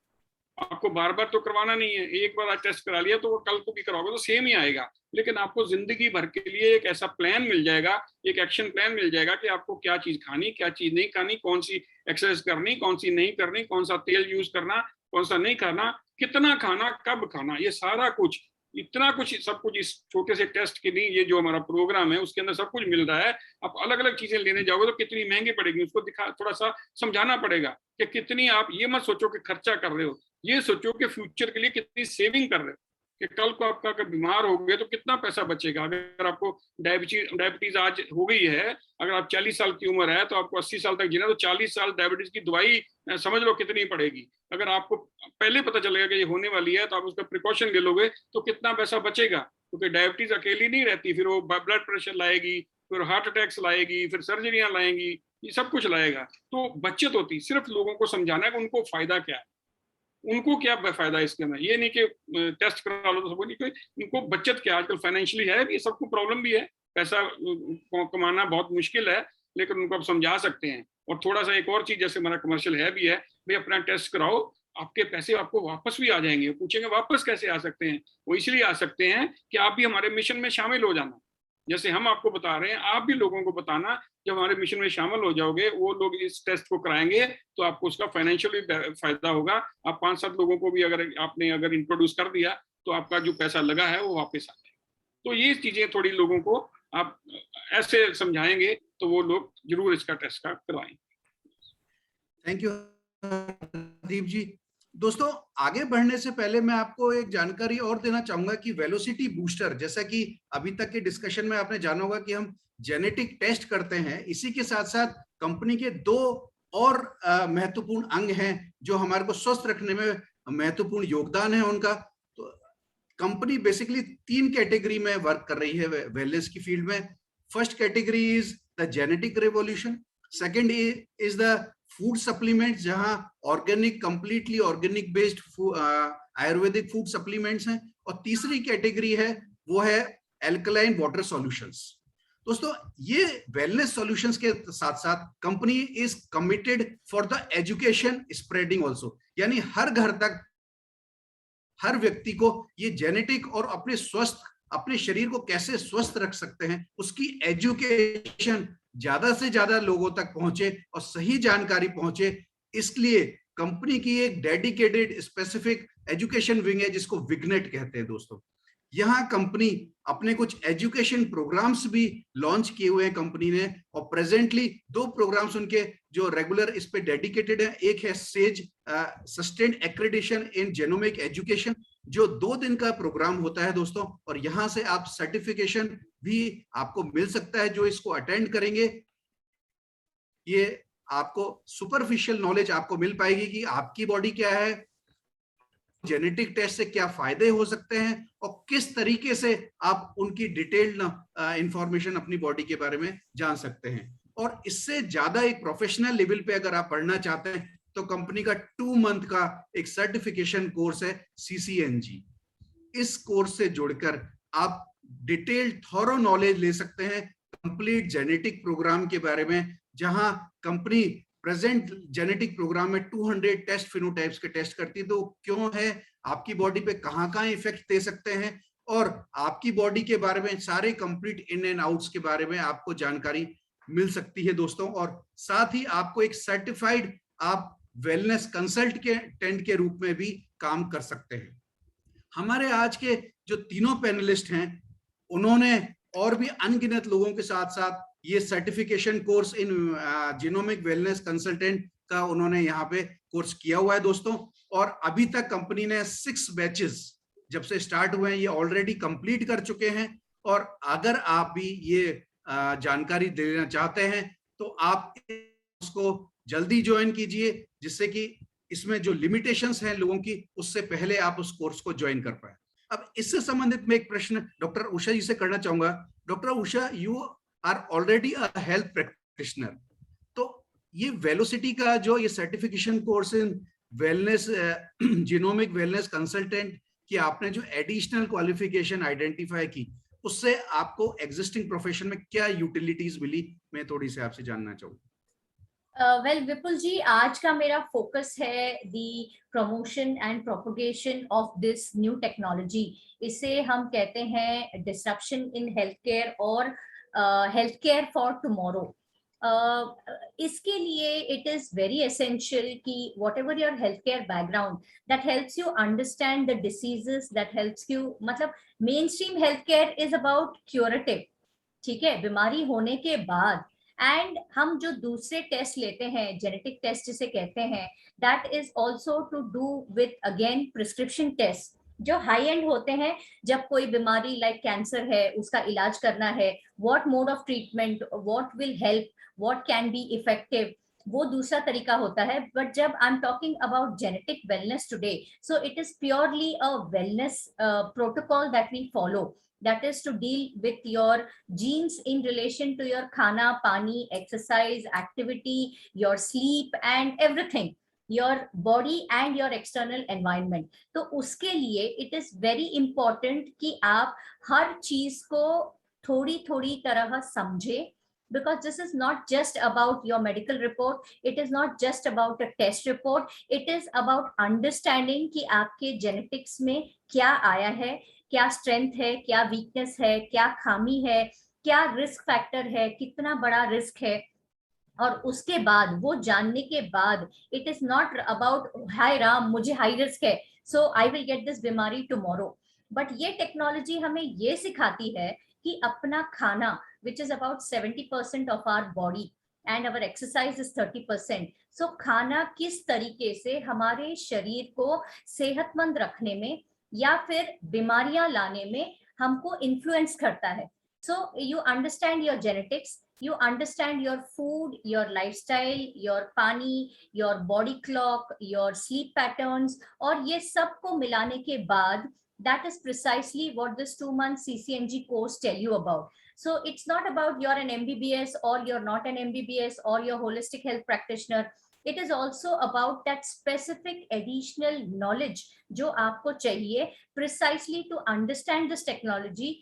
आपको बार बार तो करवाना नहीं है। एक बार आज टेस्ट करा लिया तो वो कल को भी कराओगे तो सेम ही आएगा, लेकिन आपको जिंदगी भर के लिए एक ऐसा प्लान मिल जाएगा, एक एक्शन प्लान मिल जाएगा कि आपको क्या चीज खानी, क्या चीज नहीं खानी, कौन सी एक्सरसाइज करनी, कौन सी नहीं करनी, कौन सा तेल यूज करना, कौन सा नहीं खाना, कितना खाना, कब खाना, ये सारा कुछ, इतना कुछ, सब कुछ इस छोटे से टेस्ट के लिए, ये जो हमारा प्रोग्राम है उसके अंदर सब कुछ मिल रहा है। आप अलग अलग चीजें लेने जाओगे तो कितनी महंगी पड़ेगी, उसको थोड़ा सा समझाना पड़ेगा कि कितनी, आप ये मत सोचो कि खर्चा कर रहे हो, ये सोचो कि फ्यूचर के लिए कितनी सेविंग कर रहे हो, कि कल को आपका अगर बीमार हो गए तो कितना पैसा बचेगा। अगर आपको डायबिटीज आज हो गई है, अगर आप 40 साल की उम्र है तो आपको 80 साल तक जीना, तो 40 साल डायबिटीज की दवाई समझ लो कितनी पड़ेगी। अगर आपको पहले पता चलेगा कि ये होने वाली है तो आप उसका प्रिकॉशन ले लोगे तो कितना पैसा बचेगा, क्योंकि डायबिटीज अकेली नहीं रहती, फिर वो ब्लड प्रेशर लाएगी, फिर हार्ट अटैक्स लाएगी, फिर सर्जरियां लाएंगी, ये सब कुछ लाएगा। तो बचत होती, सिर्फ लोगों को समझाना है कि उनको फायदा क्या है, उनको क्या फायदा है इसके अंदर। ये नहीं कि टेस्ट करा लो तो सबको नहीं, उनको बचत क्या, आजकल फाइनेंशियली है भी, सबको प्रॉब्लम भी है, पैसा कमाना बहुत मुश्किल है, लेकिन उनको आप समझा सकते हैं। और थोड़ा सा एक और चीज, जैसे हमारा कमर्शियल है भी है, भाई अपना टेस्ट कराओ, आपके पैसे आपको वापस भी आ जाएंगे। पूछेंगे वापस कैसे आ सकते हैं, वो इसलिए आ सकते हैं कि आप भी हमारे मिशन में शामिल हो जाना। जैसे हम आपको बता रहे हैं, आप भी लोगों को बताना, जब हमारे मिशन में शामिल हो जाओगे, वो लोग इस टेस्ट को कराएंगे तो आपको उसका फाइनेंशियली फायदा होगा। आप 5-7 लोगों को भी अगर इंट्रोड्यूस कर दिया तो आपका जो पैसा लगा है वो वापस आ जाएगा। तो ये चीजें थोड़ी लोगों को आप ऐसे समझाएंगे तो वो लोग जरूर इसका टेस्ट का करवाएंगे। थैंक यू हरदीप जी। दोस्तों, आगे बढ़ने से पहले मैं आपको एक जानकारी और देना चाहूंगा कि वेलोसिटी बूस्टर, जैसा कि अभी तक के डिस्कशन में आपने जाना होगा कि हम जेनेटिक टेस्ट करते हैं, इसी के साथ साथ कंपनी के 2 और महत्वपूर्ण अंग हैं जो हमारे को स्वस्थ रखने में महत्वपूर्ण योगदान है उनका। तो कंपनी बेसिकली 3 कैटेगरी में वर्क कर रही है वेलनेस की फील्ड में। First category is the genetic revolution, second is the food supplements, जहां organic, completely organic based Ayurvedic food supplements हैं, और तीसरी कैटेगरी है वो है एल्कलाइन वाटर सॉल्यूशंस। दोस्तों ये वेलनेस सॉल्यूशंस के साथ साथ company is committed for the education spreading also, यानी हर घर तक हर व्यक्ति को ये जेनेटिक और अपने शरीर को कैसे स्वस्थ रख सकते हैं उसकी एजुकेशन ज्यादा से ज्यादा लोगों तक पहुंचे और सही जानकारी पहुंचे, इसलिए कंपनी की एक डेडिकेटेड स्पेसिफिक एजुकेशन विंग है जिसको विग्नेट कहते हैं। दोस्तों यहाँ कंपनी अपने कुछ एजुकेशन प्रोग्राम्स भी लॉन्च किए हुए हैं कंपनी ने, और प्रेजेंटली 2 प्रोग्राम्स उनके जो रेगुलर इस पे डेडिकेटेड है। एक है सेज सस्टेन्ड एक्रेडिशन इन जेनोमिक एजुकेशन, जो 2 दिन का प्रोग्राम होता है दोस्तों, और यहाँ से आप सर्टिफिकेशन भी आपको मिल सकता है। जो इसको अटेंड करेंगे ये आपको सुपरफिशियल नॉलेज आपको मिल पाएगी कि आपकी बॉडी क्या है, जेनेटिक टेस्ट से क्या फायदे हो सकते हैं और किस तरीके से आप उनकी डिटेल्ड इंफॉर्मेशन अपनी बॉडी के बारे में जान सकते हैं। और इससे ज्यादा एक प्रोफेशनल लेवल पे अगर आप पढ़ना चाहते हैं तो कंपनी का 2 मंथ का एक सर्टिफिकेशन कोर्स है CCNG। इस कोर्स से जुड़कर आप डिटेल्ड थॉरो नॉलेज ले सकते हैं कंप्लीट जेनेटिक प्रोग्राम के बारे में, जहां कंपनी प्रेजेंट जेनेटिक प्रोग्राम में 200 टेस्ट फिनोटाइप्स के टेस्ट करती है। तो क्यों है, आपकी बॉडी पे कहां इफेक्ट दे सकते हैं, और आपकी बॉडी के बारे में सारे कंप्लीट इन एंड आउट्स के बारे में आपको जानकारी मिल सकती है दोस्तों। और साथ ही आपको एक सर्टिफाइड आप वेलनेस कंसल्टेंट के रूप में भी काम कर सकते हैं। हमारे आज के जो तीनों पैनलिस्ट हैं उन्होंने और भी अनगिनत लोगों के साथ साथ ये सर्टिफिकेशन कोर्स इन जीनोमिक वेलनेस कंसल्टेंट का उन्होंने यहाँ पे कोर्स किया हुआ है दोस्तों। और अभी तक कंपनी ने 6 बैचेस जब से स्टार्ट हुए हैं ये ऑलरेडी कंप्लीट कर चुके हैं। और अगर आप भी ये जानकारी देना चाहते हैं तो आप उसको जल्दी ज्वाइन कीजिए, जिससे कि इसमें जो लिमिटेशंस हैं लोगों की उससे पहले आप उस कोर्स को ज्वाइन कर पाए। अब इससे संबंधित मैं एक प्रश्न डॉक्टर उषा जी से करना चाहूंगा। Doctor Usha, you are already a health practitioner, तो ये वेलोसिटी का जो ये certification course in wellness genomic wellness consultant की आपने जो एडिशनल क्वालिफिकेशन आइडेंटिफाई की, उससे आपको एग्जिस्टिंग प्रोफेशन में क्या यूटिलिटीज मिली, मैं थोड़ी सी आपसे जानना चाहूंगा। वेल विपुल जी, आज का मेरा फोकस है the promotion and propagation of this new technology. इसे हम कहते हैं डिसरप्शन इन हेल्थ केयर और हेल्थ केयर फॉर टुमारो। इसके लिए इट इज वेरी एसेंशियल कि whatever your health care background, that helps you understand the diseases, that helps you, मतलब mainstream health care is about curative, ठीक है, बीमारी होने के बाद। एंड हम जो दूसरे टेस्ट लेते हैं, जेनेटिक टेस्ट जिसे कहते हैं, that is also to do with again prescription test जो हाई एंड होते हैं। जब कोई बीमारी लाइक कैंसर है उसका इलाज करना है, what mode of treatment, what will help, what can be effective, वो दूसरा तरीका होता है। बट जब I am talking about genetic wellness today, so it is purely a wellness protocol that we follow, that is to deal with your genes in relation to your khana, pani, exercise, activity, your sleep and everything, your body and your external environment. तो उसके लिए it is very important कि आप हर चीज को थोड़ी थोड़ी तरह समझे, because this is not just about your medical report, it is not just about a test report, it is about understanding कि आपके genetics में क्या आया है, क्या स्ट्रेंथ है, क्या वीकनेस है, क्या खामी है, क्या रिस्क फैक्टर है, कितना बड़ा रिस्क है। और उसके बाद वो जानने के बाद इट इज नॉट अबाउट हाय राम मुझे हाई रिस्क है so I will get this बीमारी टुमारो। बट ये टेक्नोलॉजी हमें ये सिखाती है कि अपना खाना, which is about 70% of our body and our exercise is 30%, so खाना किस तरीके से हमारे शरीर को सेहतमंद रखने में या फिर बीमारियां लाने में हमको इन्फ्लुएंस करता है। So you understand your genetics, you understand your food, your lifestyle, your पानी, your body clock, your sleep patterns, और ये सब को मिलाने के बाद that is precisely what this 2-month CCNG course tell you about. So it's not about you're an MBBS or you're not an MBBS or you're holistic health practitioner. It is also about that specific additional knowledge जो आपको चाहिए precisely to understand this technology,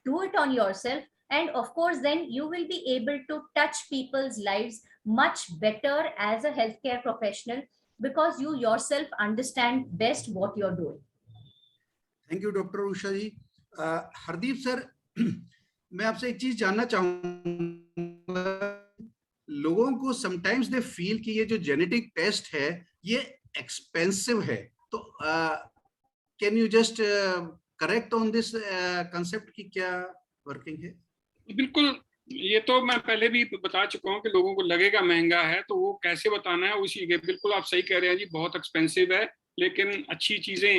do it on yourself, and of course then you will be able to touch people's lives much better as a healthcare professional, because you yourself understand best what you're doing. Thank you doctor Usha ji. Hardeep sir, मैं आपसे एक चीज जानना चाहूंगा, लोगों को sometimes they feel कि ये जो जेनेटिक टेस्ट है ये एक्सपेंसिव है, तो can you just correct on this concept की क्या वर्किंग है? बिल्कुल, ये तो मैं पहले भी बता चुका हूँ कि लोगों को लगेगा महंगा है, तो वो कैसे बताना है उसी के, बिल्कुल आप सही कह रहे हैं जी, बहुत एक्सपेंसिव है, लेकिन अच्छी चीजें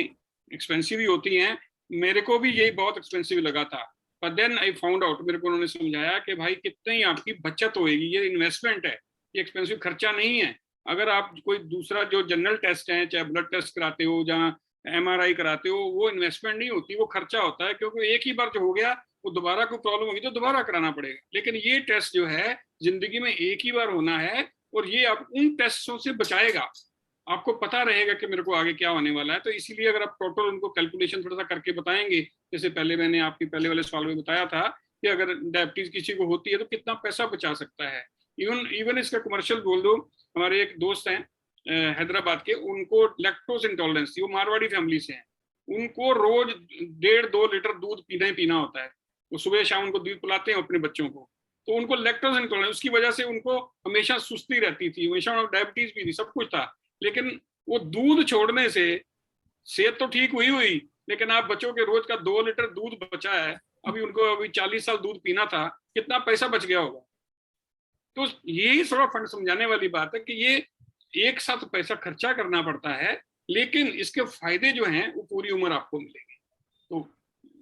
एक्सपेंसिव ही होती हैं। मेरे को भी यही बहुत एक्सपेंसिव लगा था, पर देन आई फाउंड आउट, मेरे को उन्होंने समझाया कि भाई कितनी आपकी बचत होएगी, ये इन्वेस्टमेंट है, ये एक्सपेंसिव खर्चा नहीं है। अगर आप कोई दूसरा जो जनरल टेस्ट है, चाहे ब्लड टेस्ट कराते हो, जहाँ MRI कराते हो, वो इन्वेस्टमेंट नहीं होती, वो खर्चा होता है, क्योंकि एक ही बार जो हो गया वो दोबारा कोई प्रॉब्लम होगी तो दोबारा कराना पड़ेगा। लेकिन ये टेस्ट जो है जिंदगी में एक ही बार होना है, और ये आप उन टेस्टों से बचाएगा, आपको पता रहेगा कि मेरे को आगे क्या होने वाला है। तो इसीलिए अगर आप टोटल उनको कैलकुलेशन थोड़ा सा करके बताएंगे, जैसे पहले मैंने आपके पहले वाले सवाल में बताया था कि अगर डायबिटीज किसी को होती है तो कितना पैसा बचा सकता है। इवन इसका कमर्शियल बोल दो, हमारे एक दोस्त हैं हैदराबाद के, उनको लैक्टोज इंटॉलरेंस थी, वो मारवाड़ी फैमिली से हैं, उनको रोज 1.5-2 लीटर दूध पीना ही पीना होता है, वो सुबह शाम उनको दूध पिलाते हैं अपने बच्चों को, तो उनको लैक्टोज इंटॉलरेंस, उसकी वजह से उनको हमेशा सुस्ती रहती थी, हमेशा डायबिटीज भी थी, सब कुछ था, लेकिन वो दूध छोड़ने से सेहत तो ठीक हुई, लेकिन आप बच्चों के रोज का 2 लीटर दूध बचा है, अभी उनको अभी 40 साल दूध पीना था, कितना पैसा बच गया होगा। तो यही थोड़ा फंड समझाने वाली बात है कि ये एक साथ पैसा खर्चा करना पड़ता है, लेकिन इसके फायदे जो हैं वो पूरी उम्र आपको मिलेंगे। तो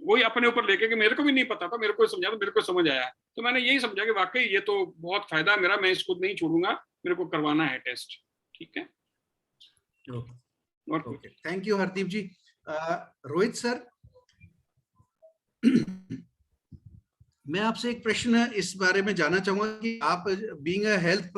वही अपने ऊपर लेके, कि मेरे को भी नहीं पता था, मेरे को समझा तो मेरे को समझ आया, तो मैंने यही समझा कि वाकई ये तो बहुत फायदा है मेरा, मैं इसको नहीं छोड़ूंगा, मेरे को करवाना है टेस्ट। ठीक है, okay, thank you Hardeep ji. Rohit sir, मैं आपसे एक प्रश्न इस बारे में जानना चाहूंगा कि आप being a health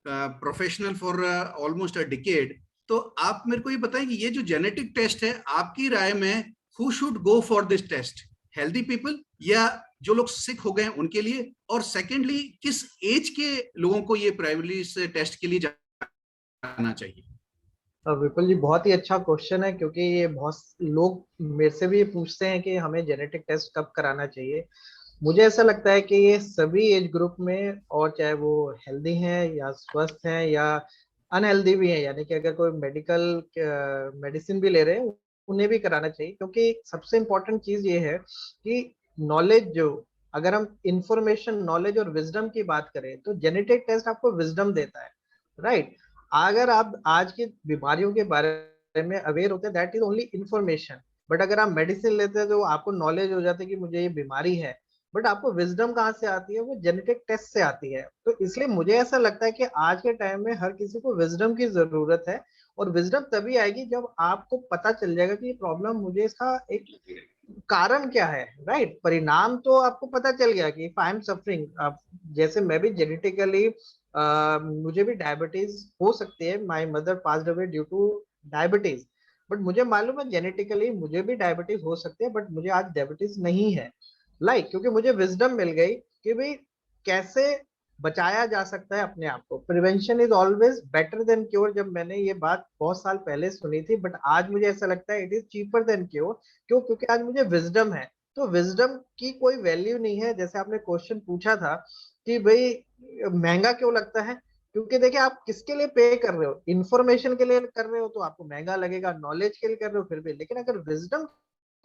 professional for almost a decade, तो आप मेरे को ये बताएं कि ये जो जेनेटिक टेस्ट है, आपकी राय में who should go for this test, healthy people या जो लोग सिक हो गए उनके लिए, और सेकेंडली किस एज के लोगों को ये प्राइमरी इस टेस्ट के लिए जाना चाहिए? विपुल जी, बहुत ही अच्छा क्वेश्चन है, क्योंकि ये बहुत लोग मेरे से भी पूछते हैं कि हमें जेनेटिक टेस्ट कब कराना चाहिए। मुझे ऐसा लगता है कि ये सभी एज ग्रुप में, और चाहे वो हेल्दी हैं या स्वस्थ हैं या अनहेल्दी भी हैं, यानी कि अगर कोई मेडिसिन भी ले रहे हैं, उन्हें भी कराना चाहिए, क्योंकि सबसे इम्पोर्टेंट चीज ये है कि नॉलेज, जो अगर हम इंफॉर्मेशन, नॉलेज और विजडम की बात करें, तो जेनेटिक टेस्ट आपको विजडम देता है, राइट। अगर आप आज की बीमारियों के बारे में अवेयर होते हैं, that is only information, but अगर आप मेडिसिन लेते हैं तो आपको नॉलेज हो जाती है कि मुझे ये बीमारी है, बट आपको विजडम कहाँ से आती है? वो जेनेटिक टेस्ट से आती है। तो इसलिए मुझे ऐसा लगता है कि आज के टाइम में हर किसी को विजडम की जरूरत है, और विजडम तभी आएगी जब आपको पता चल जाएगा कि ये प्रॉब्लम, मुझे इसका एक कारण क्या है, राइट। परिणाम तो आपको पता चल गया कि आई एम सफरिंग, जैसे मैं भी जेनेटिकली मुझे भी डायबिटीज हो सकती है, my mother passed away due two diabetes, but मुझे मालूम है जेनेटिकली मुझे भी डायबिटीज हो सकती है, बट मुझे आज डायबिटीज नहीं है, क्योंकि मुझे विजडम मिल गई कि भाई कैसे बचाया जा सकता है अपने आप को। Prevention is always better than cure, जब मैंने ये बात बहुत साल पहले सुनी थी, बट आज मुझे ऐसा लगता है it is cheaper than cure. क्यों? क्योंकि आज मुझे विजडम है, तो विजडम की कोई वैल्यू नहीं है। जैसे आपने क्वेश्चन पूछा था कि भाई महंगा क्यों लगता है, क्योंकि देखिए आप किसके लिए पे कर रहे हो, इंफॉर्मेशन के लिए कर रहे हो तो आपको महंगा लगेगा, नॉलेज के लिए कर रहे हो फिर भी, लेकिन अगर विजडम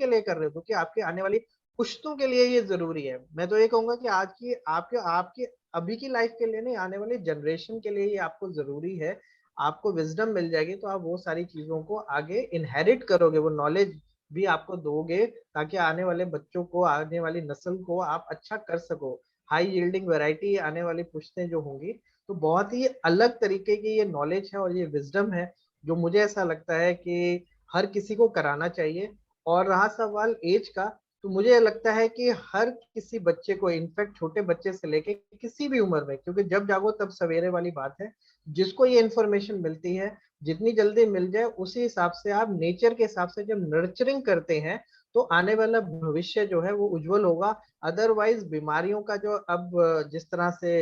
के लिए कर रहे हो तो कि आपके आने वाली पुश्तों के लिए ये जरूरी है। मैं तो ये कहूंगा कि आज की आपके आपके अभी की लाइफ के लिए नहीं, आने वाली जनरेशन के लिए ये आपको जरूरी है। आपको विजडम मिल जाएगी तो आप वो सारी चीजों को आगे इनहेरिट करोगे, वो नॉलेज भी आपको दोगे, ताकि आने वाले बच्चों को, आने वाली नस्ल को आप अच्छा कर सको। हाई यील्डिंग वैरायटी आने वाली पुश्तें जो होंगी, तो बहुत ही अलग तरीके की ये नॉलेज है और ये विजडम है, जो मुझे ऐसा लगता है कि हर किसी को कराना चाहिए। और रहा सवाल एज का, तो मुझे लगता है कि हर किसी बच्चे को, इनफैक्ट छोटे बच्चे से लेके किसी भी उम्र में, क्योंकि जब जागो तब सवेरे वाली बात है, जिसको ये इन्फॉर्मेशन मिलती है जितनी जल्दी मिल जाए, उसी हिसाब से आप नेचर के हिसाब से जब नर्चरिंग करते हैं तो आने वाला भविष्य जो है वो उज्जवल होगा। अदरवाइज बीमारियों का जो अब जिस तरह से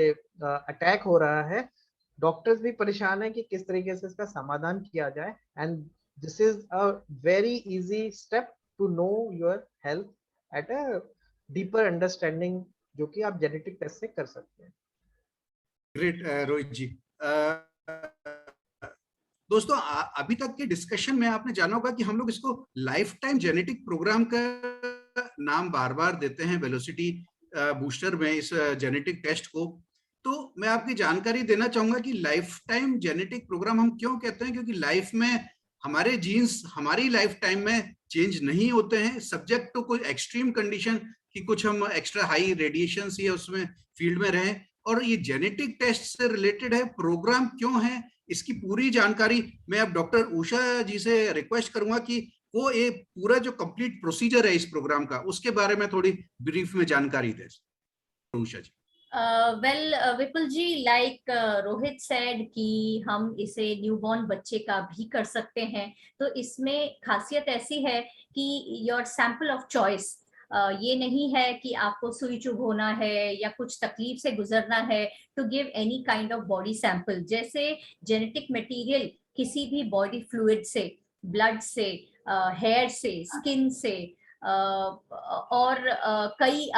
अटैक हो रहा है, डॉक्टर्स भी परेशान है कि किस तरीके से इसका समाधान किया जाए। And this is a very easy step to know your health at a deeper understanding, जो कि आप जेनेटिक टेस्ट से कर सकते हैं। ग्रेट रोहित जी। दोस्तों अभी तक के डिस्कशन में आपने जाना होगा कि हम लोग इसको लाइफ टाइम जेनेटिक प्रोग्राम का नाम बार बार देते हैं वेलोसिटी बूस्टर में इस जेनेटिक टेस्ट को। तो मैं आपकी जानकारी देना चाहूंगा कि लाइफ टाइम जेनेटिक प्रोग्राम हम क्यों कहते हैं, क्योंकि लाइफ में हमारे जीन्स हमारी लाइफ टाइम में चेंज नहीं होते हैं, सब्जेक्ट टू कोई एक्सट्रीम कंडीशन कि कुछ हम एक्स्ट्रा हाई रेडिएशन या उसमें फील्ड में रहें। और ये जेनेटिक टेस्ट से रिलेटेड है, प्रोग्राम क्यों है, इसकी पूरी जानकारी मैं अब डॉक्टर उषा जी से रिक्वेस्ट करूंगा कि वो ये पूरा जो कंप्लीट प्रोसीजर है इस प्रोग्राम का उसके बारे में थोड़ी ब्रीफ में जानकारी दे। उषा जी। विपुल जी, लाइक रोहित सेड कि हम इसे न्यूबॉर्न बच्चे का भी कर सकते हैं, तो इसमें खासियत ऐसी है कि योर सैंपल ऑफ चॉइस ये नहीं है कि आपको सुई चुभ होना है या कुछ तकलीफ से गुजरना है to give any kind of body sample. जैसे जेनेटिक मटेरियल किसी भी बॉडी फ्लूइड से, ब्लड से, हेयर से, स्किन से और कई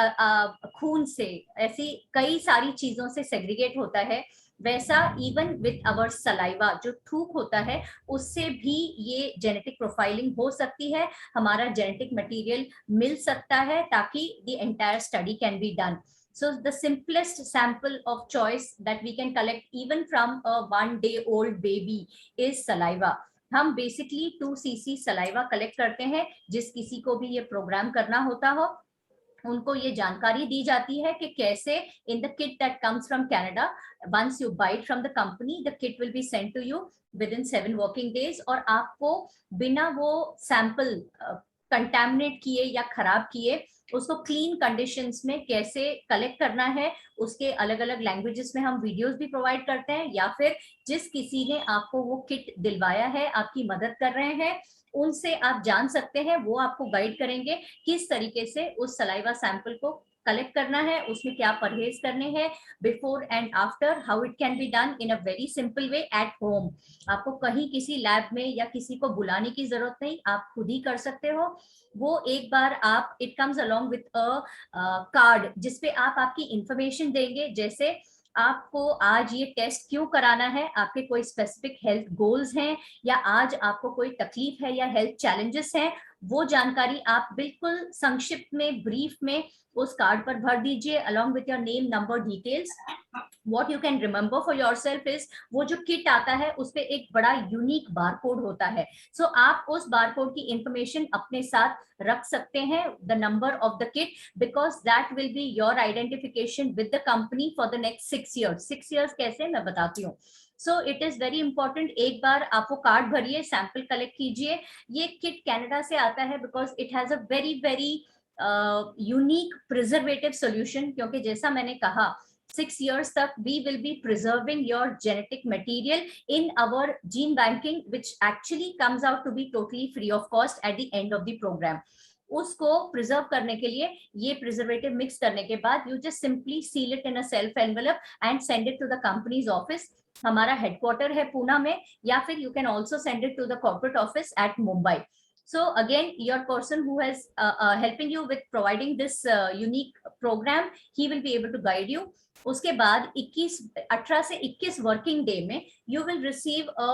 खून से, ऐसी कई सारी चीजों से सेग्रीगेट होता है। वैसा इवन विथ आवर सलाइवा, जो थूक होता है, उससे भी ये जेनेटिक प्रोफाइलिंग हो सकती है, हमारा जेनेटिक मटेरियल मिल सकता है ताकि the entire study can be done. So the simplest sample of choice that we can collect even from a 1-day-old baby is saliva. हम बेसिकली 2 cc सलाइवा कलेक्ट करते हैं। जिस किसी को भी ये प्रोग्राम करना होता हो उनको ये जानकारी दी जाती है कि कैसे in the kit that comes from Canada, once you buy it from the company, the kit will be sent to you within 7 working days. और आपको बिना वो सैंपल कंटैमिनेट किए या खराब किए उसको क्लीन कंडीशंस में कैसे कलेक्ट करना है, उसके अलग अलग लैंग्वेजेस में हम वीडियोस भी प्रोवाइड करते हैं, या फिर जिस किसी ने आपको वो किट दिलवाया है, आपकी मदद कर रहे हैं, उनसे आप जान सकते हैं, वो आपको गाइड करेंगे किस तरीके से उस सलाइवा सैंपल को कलेक्ट करना है, उसमें क्या परहेज करने हैं, before and after, how it can be done in a very simple way at home. आपको कहीं किसी लैब में या किसी को बुलाने की जरूरत नहीं, आप खुद ही कर सकते हो। वो एक बार आप, it comes along with a card जिसपे आप आपकी इंफॉर्मेशन देंगे, जैसे आपको आज ये टेस्ट क्यों कराना है, आपके कोई स्पेसिफिक हेल्थ गोल्स हैं, या आज आपको कोई तकलीफ है या हेल्थ चैलेंजेस हैं, वो जानकारी आप बिल्कुल संक्षिप्त में, ब्रीफ में उस कार्ड पर भर दीजिए along with your name, number, details. What you can remember for yourself is वो जो किट आता है उस पे एक बड़ा यूनिक बारकोड होता है। सो आप उस बारकोड की इंफॉर्मेशन अपने साथ रख सकते हैं, the number of the kit, because that will be your identification with the company for the next 6 years। 6 years कैसे, मैं बताती हूँ। सो इट इज वेरी इंपॉर्टेंट, एक बार आप वो कार्ड भरिए, सैंपल कलेक्ट कीजिए। ये किट कनाडा से आता है because it has a very very unique preservative solution, क्योंकि जैसा मैंने कहा 6 years तक we will be preserving your genetic material in our gene banking, which actually comes out to be totally free of cost at the end of the program. उसको preserve करने के लिए ये प्रिजर्वेटिव मिक्स करने के बाद you just simply seal it in a self envelope and send it to the company's office. हमारा headquarter है पूना में, या फिर you can also send it to the corporate office at Mumbai. So again, your person who has helping you with providing this unique program, he will be able to guide you. उसके बाद 18 से 21 working day में you will receive a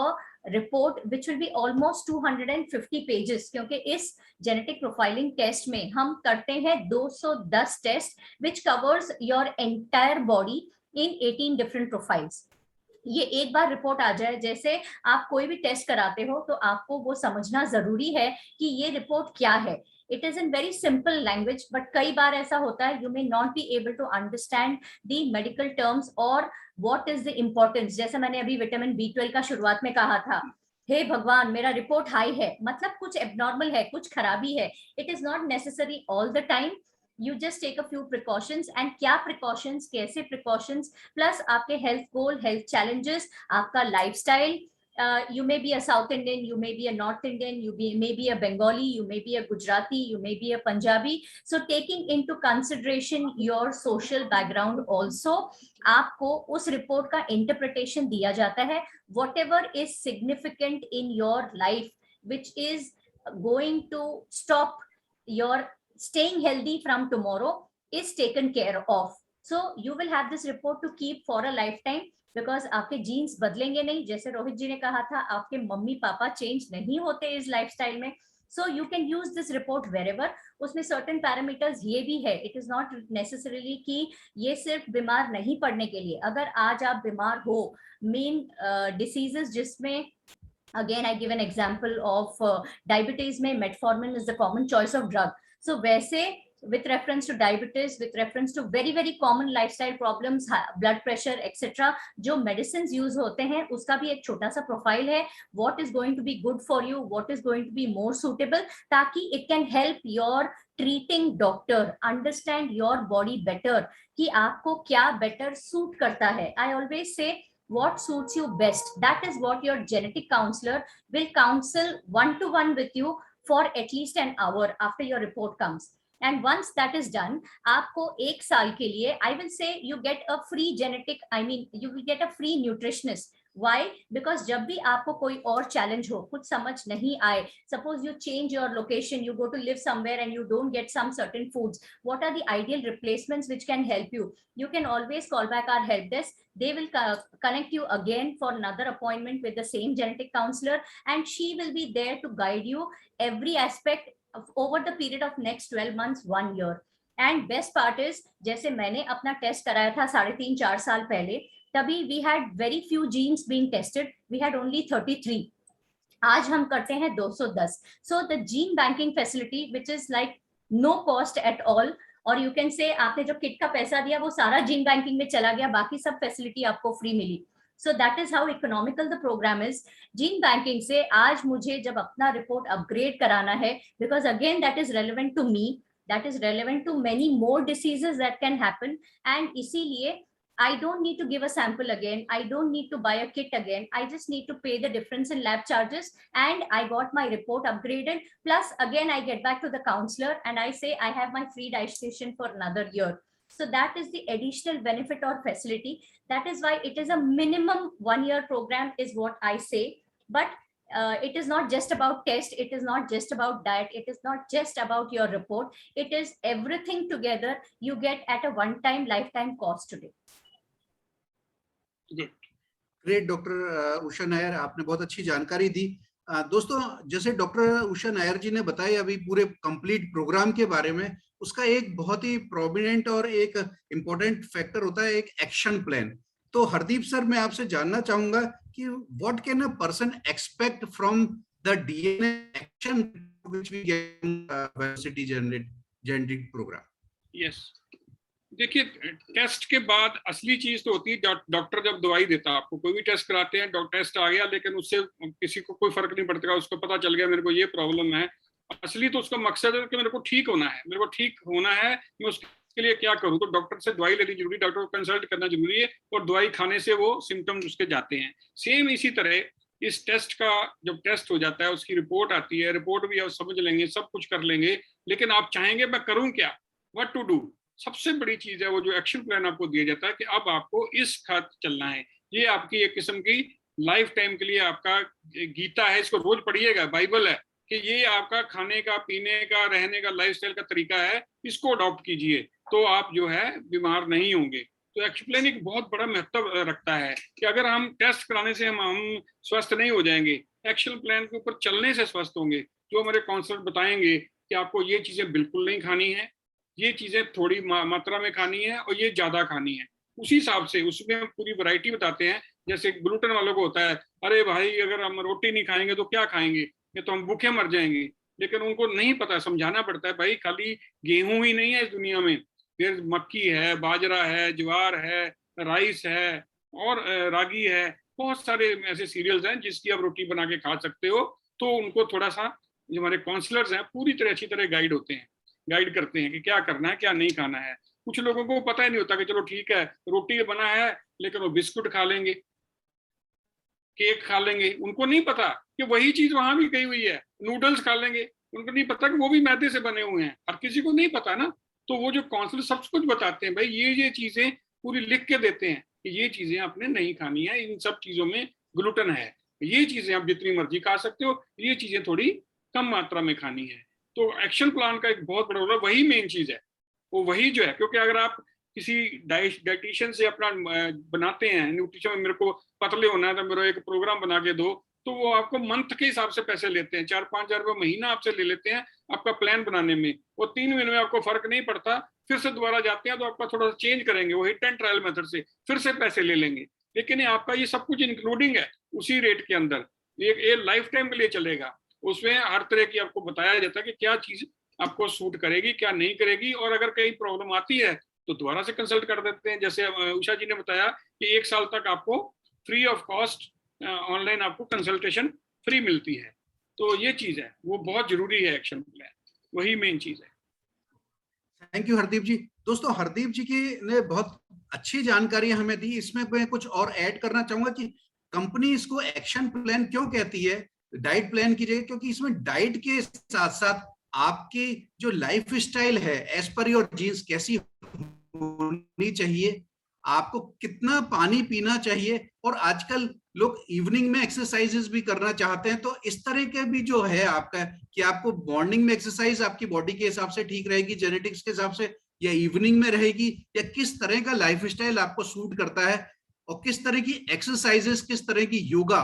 report which will be almost 250 pages, क्योंकि इस genetic profiling test में हम करते हैं 210 test which covers your entire body in 18 different profiles. ये एक बार रिपोर्ट आ जाए, जैसे आप कोई भी टेस्ट कराते हो तो आपको वो समझना जरूरी है कि ये रिपोर्ट क्या है। It is in very simple language, but कई बार ऐसा होता है you may not be able to understand the medical terms और व्हाट इज द इम्पोर्टेंस। जैसे मैंने अभी विटामिन B12 का शुरुआत में कहा था, हे भगवान मेरा रिपोर्ट हाई है, मतलब कुछ एबनॉर्मल है, कुछ खराबी है। It is not necessary all the time, you just take a few precautions, and क्या precautions, कैसे precautions, plus आपके health goal, health challenges, आपका lifestyle, You may be a South Indian, you may be a North Indian, may be a Bengali, you may be a Gujarati, you may be a Punjabi. So taking into consideration your social background also, आपको उस report का interpretation दिया जाता है. Whatever is significant in your life which is going to stop your staying healthy from tomorrow is taken care of. So you will have this report to keep for a lifetime. Because आपके jeans बदलेंगे नहीं, जैसे रोहित जी ने कहा था, आपके mummy papa change नहीं होते इस लाइफस्टाइल में. So you can use this report wherever. उसमें सर्टेन पैरामीटर्स ये भी है, इट इज नॉट नेसेसरीली कि ये सिर्फ बीमार नहीं पड़ने के लिए. अगर आज आप बीमार हो, मेन डिसीजेस जिसमें again I give an example of diabetes में metformin is the common choice of drug. So वैसे with reference to diabetes, with reference to very common lifestyle problems, blood pressure etc, जो medicines use होते हैं उसका भी एक छोटा सा प्रोफाइल है. what is going to be good for you, what is going to be more suitable, ताकि it can help your treating doctor understand your body better, कि आपको क्या better suit करता है. I always say what suits you best, that is what your genetic counselor will counsel one-to-one with you for at least an hour after your report comes. And once that is done, आपको 1 साल के लिए, I will say you get a free genetic, I mean you will get a free nutritionist. Why? Because जब भी आपको कोई और challenge हो, कुछ समझ नहीं आए, suppose you change your location, you go to live somewhere and you don't get some certain foods, what are the ideal replacements which can help you? You can always call back our help desk. They will connect you again for another appointment with the same genetic counselor, and she will be there to guide you every aspect over the period of next 12 months, 1 year. And best part is, जैसे मैंने अपना test कराया था 3.5-4 साल पहले, तभी we had very few genes being tested, we had only 33. आज हम करते हैं 210. So the gene banking facility which is like no cost at all, और you can say आपने जो किट का पैसा दिया वो सारा जीन बैंकिंग में चला गया, बाकी सब फैसिलिटी आपको फ्री मिली. So that is how economical the program is. Gene banking से आज मुझे जब अपना रिपोर्ट अपग्रेड कराना है, because again that is relevant to me, that is relevant to many more diseases that can happen, and इसीलिए I don't need to give a sample again, I don't need to buy a kit again, I just need to pay the difference in lab charges and I got my report upgraded. Plus again I get back to the counselor and I say I have my free dietitian for another year. So that is the additional benefit or facility. That is why it is a minimum 1-year program is what I say. But it is not just about test, it is not just about diet, it is not just about your report, it is everything together you get at a one-time lifetime cost today. Great doctor Usha Nair, आपने बहुत अच्छी जानकारी दी. दोस्तों, जैसे doctor Usha Nair जी ने बताया अभी पूरे कंप्लीट प्रोग्राम के बारे में, उसका एक बहुत ही प्रोमिनेंट और एक इम्पोर्टेंट फैक्टर होता है एक एक्शन प्लान. तो हरदीप सर, मैं आपसे जानना चाहूंगा कि what can a person expect from the DNA action which we get university genetic program? Yes, देखिए, टेस्ट के बाद असली चीज तो होती है डॉक्टर जब दवाई देता है आपको. कोई भी टेस्ट कराते हैं, डॉक्टर टेस्ट आ गया लेकिन उससे किसी को कोई फर्क नहीं पड़ता, उसको पता चल गया मेरे को ये प्रॉब्लम है. असली तो उसका मकसद है कि मेरे को ठीक होना है, मेरे को ठीक होना है, मैं उसके लिए क्या करूं. तो डॉक्टर से दवाई लेनी जरूरी, डॉक्टर को कंसल्ट करना जरूरी है, और दवाई खाने से वो सिम्टम्स उसके जाते हैं. सेम इसी तरह इस टेस्ट का जब टेस्ट हो जाता है, उसकी रिपोर्ट आती है, रिपोर्ट भी आप समझ लेंगे, सब कुछ कर लेंगे, लेकिन आप चाहेंगे मैं करूं क्या, व्हाट टू डू. सबसे बड़ी चीज है वो जो एक्शन प्लान आपको दिया जाता है कि अब आपको इस खात चलना है. ये आपकी एक किस्म की लाइफ टाइम के लिए आपका गीता है, इसको रोज पढ़िएगा, बाइबल है, कि ये आपका खाने का, पीने का, रहने का, लाइफस्टाइल का तरीका है, इसको अडॉप्ट कीजिए तो आप जो है बीमार नहीं होंगे. तो एक्शन प्लान एक बहुत बड़ा महत्व रखता है कि अगर हम टेस्ट कराने से हम स्वस्थ नहीं हो जाएंगे, एक्शन प्लान के ऊपर चलने से स्वस्थ होंगे. जो हमारे काउंसलर बताएंगे कि आपको ये चीजें बिल्कुल नहीं खानी है, ये चीजें थोड़ी मात्रा में खानी है और ये ज्यादा खानी है, उसी हिसाब से उसमें पूरी वैरायटी बताते हैं. जैसे ग्लूटेन वालों को होता है, अरे भाई अगर हम रोटी नहीं खाएंगे तो क्या खाएंगे, ये तो हम भूखे मर जाएंगे. लेकिन उनको नहीं पता, समझाना पड़ता है भाई खाली गेहूं ही नहीं है इस दुनिया में, फिर मक्की है, बाजरा है, ज्वार है, राइस है और रागी है, बहुत सारे ऐसे सीरियल्स हैं जिसकी आप रोटी बना के खा सकते हो. तो उनको थोड़ा सा जो हमारे काउंसलर्स हैं पूरी तरह अच्छी तरह गाइड करते हैं कि क्या करना है, क्या नहीं खाना है. कुछ लोगों को पता ही नहीं होता कि चलो ठीक है रोटी बना है लेकिन वो बिस्कुट खा लेंगे, केक खा लेंगे, उनको नहीं पता कि वही चीज वहां भी गई हुई है। नूडल्स खा लेंगे, उनको नहीं पता कि वो भी मैदे से बने हुए हैं, हर किसी को नहीं पता ना। तो वो जो काउंसलर सब कुछ बताते हैं, भाई ये चीजें पूरी लिख के देते हैं कि ये चीजें आपने नहीं खानी है, इन सब चीजों में ग्लूटेन है, ये चीजें आप जितनी मर्जी खा सकते हो, ये चीजें थोड़ी कम मात्रा में खानी है। तो एक्शन प्लान का एक बहुत बड़ा रोल, वही मेन चीज है, वो वही जो है। क्योंकि अगर आप किसी डाइटिशियन से अपना बनाते हैं, न्यूट्रिशन में मेरे को पतले होना है तो मेरा एक प्रोग्राम बना के दो, तो वो आपको मंथ के हिसाब से पैसे लेते हैं, 4-5 हजार रुपये महीना आपसे ले लेते हैं आपका प्लान बनाने में। वो 3 महीने में आपको फर्क नहीं पड़ता, फिर से दोबारा जाते हैं तो आपका थोड़ा सा चेंज करेंगे, वो हिट एंड ट्रायल मेथड से फिर से पैसे ले लेंगे। लेकिन आपका ये सब कुछ इंक्लूडिंग है उसी रेट के अंदर, ये लाइफ टाइम के लिए चलेगा। उसमें हर तरह की आपको बताया जाता है कि क्या चीज आपको सूट करेगी, क्या नहीं करेगी, और अगर कहीं प्रॉब्लम आती है तो दोबारा से कंसल्ट कर देते हैं। जैसे उषा जी ने बताया कि 1 साल तक आपको फ्री ऑफ कॉस्ट ऑनलाइन आपको कंसल्टेशन फ्री मिलती है। तो ये चीज है, वो बहुत जरूरी है, एक्शन प्लान वही मेन चीज है। थैंक यू हरदीप जी। दोस्तों हरदीप जी की ने बहुत अच्छी जानकारी हमें दी। इसमें मैं कुछ और ऐड करना चाहूंगा कि कंपनी इसको एक्शन प्लान क्यों कहती है डाइट प्लान की जगह, क्योंकि इसमें डाइट के साथ साथ आपकी जो लाइफ स्टाइल है एज पर योर जीन्स कैसी होनी चाहिए, आपको कितना पानी पीना चाहिए, और आजकल लोग इवनिंग में एक्सरसाइजेस भी करना चाहते हैं। तो इस तरह के भी जो है आपका कि आपको मॉर्निंग में एक्सरसाइज आपकी बॉडी के हिसाब से ठीक रहेगी, जेनेटिक्स के हिसाब से, या इवनिंग में रहेगी, या किस तरह का लाइफस्टाइल आपको सूट करता है, और किस तरह की एक्सरसाइजेस, किस तरह की योगा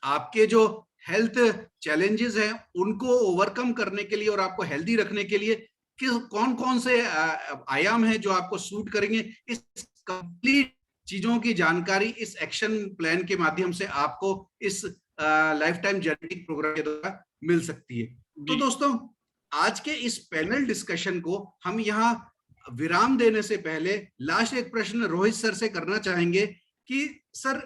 आपके जो हेल्थ चैलेंजेस हैं उनको ओवरकम करने के लिए और आपको हेल्दी रखने के लिए कौन कौन से आयाम हैं जो आपको सूट करेंगे, इस कंप्लीट चीजों की जानकारी इस एक्शन प्लान के माध्यम से आपको इस लाइफ टाइम जेनेटिक प्रोग्राम के द्वारा मिल सकती है। तो दोस्तों आज के इस पैनल डिस्कशन को हम यहाँ विराम देने से पहले लास्ट एक प्रश्न रोहित सर से करना चाहेंगे कि सर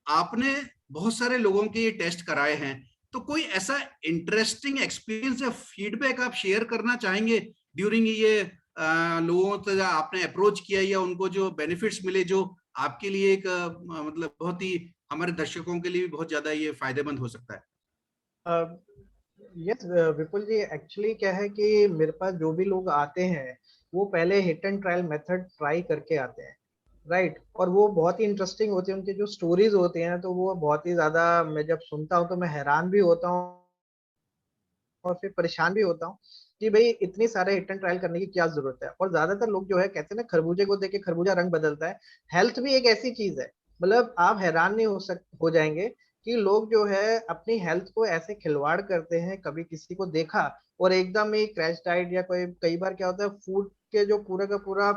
आपने बहुत सारे लोगों के ये टेस्ट कराए हैं, तो कोई ऐसा इंटरेस्टिंग एक्सपीरियंस या फीडबैक आप शेयर करना चाहेंगे ड्यूरिंग ये लोगों से आपने अप्रोच किया या उनको जो बेनिफिट्स मिले, जो आपके लिए एक मतलब बहुत ही हमारे दर्शकों के लिए भी बहुत ज्यादा ये फायदेमंद हो सकता है? यस विपुल जी, एक्चुअली क्या है कि मेरे पास जो भी लोग आते हैं वो पहले hit and trial method try करके आते हैं, राइट। और वो बहुत ही इंटरेस्टिंग होते हैं, उनके जो स्टोरीज होते हैं तो वो बहुत ही ज्यादा, मैं जब सुनता हूँ तो मैं हैरान भी होता हूँ और फिर परेशान भी होता हूँ कि भाई इतनी सारे हिट एंड ट्रायल करने की क्या जरूरत है। और ज्यादातर लोग जो है कहते हैं ना, खरबूजे को देख के खरबूजा रंग बदलता है। हेल्थ भी एक ऐसी चीज है, मतलब आप हैरान नहीं हो जाएंगे कि लोग जो है अपनी हेल्थ को ऐसे खिलवाड़ करते हैं। कभी किसी को देखा और एकदम ही क्रैश डाइट, या कोई कई बार क्या होता है फूड के जो पूरा का पूरा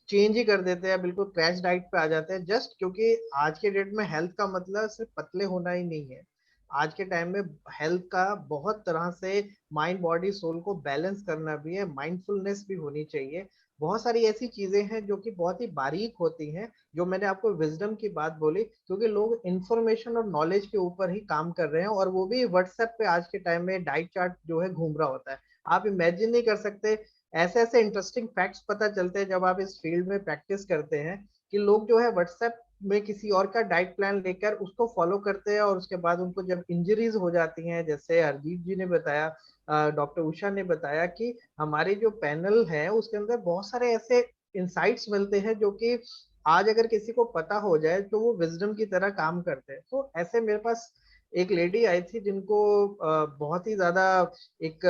चेंज ही कर देते हैं, बिल्कुल क्रैश डाइट पे आ जाते हैं, जस्ट क्योंकि आज के डेट में हेल्थ का मतलब सिर्फ पतले होना ही नहीं है। आज के टाइम में हेल्थ का बहुत तरह से माइंड बॉडी सोल को बैलेंस करना भी है, माइंडफुलनेस भी होनी चाहिए। बहुत सारी ऐसी चीजें हैं जो कि बहुत ही बारीक होती हैं, जो मैंने आपको विजडम की बात बोली, क्योंकि लोग इंफॉर्मेशन और नॉलेज के ऊपर ही काम कर रहे हैं, और वो भी व्हाट्सएप पे आज के टाइम में डाइट चार्ट जो है घूम रहा होता है। आप इमेजिन नहीं कर सकते, ऐसे ऐसे इंटरेस्टिंग फैक्ट्स पता चलते हैं जब आप इस फील्ड में प्रैक्टिस करते हैं, कि लोग जो है व्हाट्सएप में किसी और का डाइट प्लान लेकर उसको फॉलो करते हैं, और उसके बाद उनको जब इंजरीज हो जाती हैं, जैसे हरदीप जी ने बताया, डॉक्टर उषा ने बताया कि हमारे जो पैनल है उसके अंदर बहुत सारे ऐसे इंसाइट्स मिलते हैं जो कि आज अगर किसी को पता हो जाए तो वो विजडम की तरह काम करते हैं। तो ऐसे मेरे पास एक लेडी आई थी जिनको बहुत ही ज्यादा एक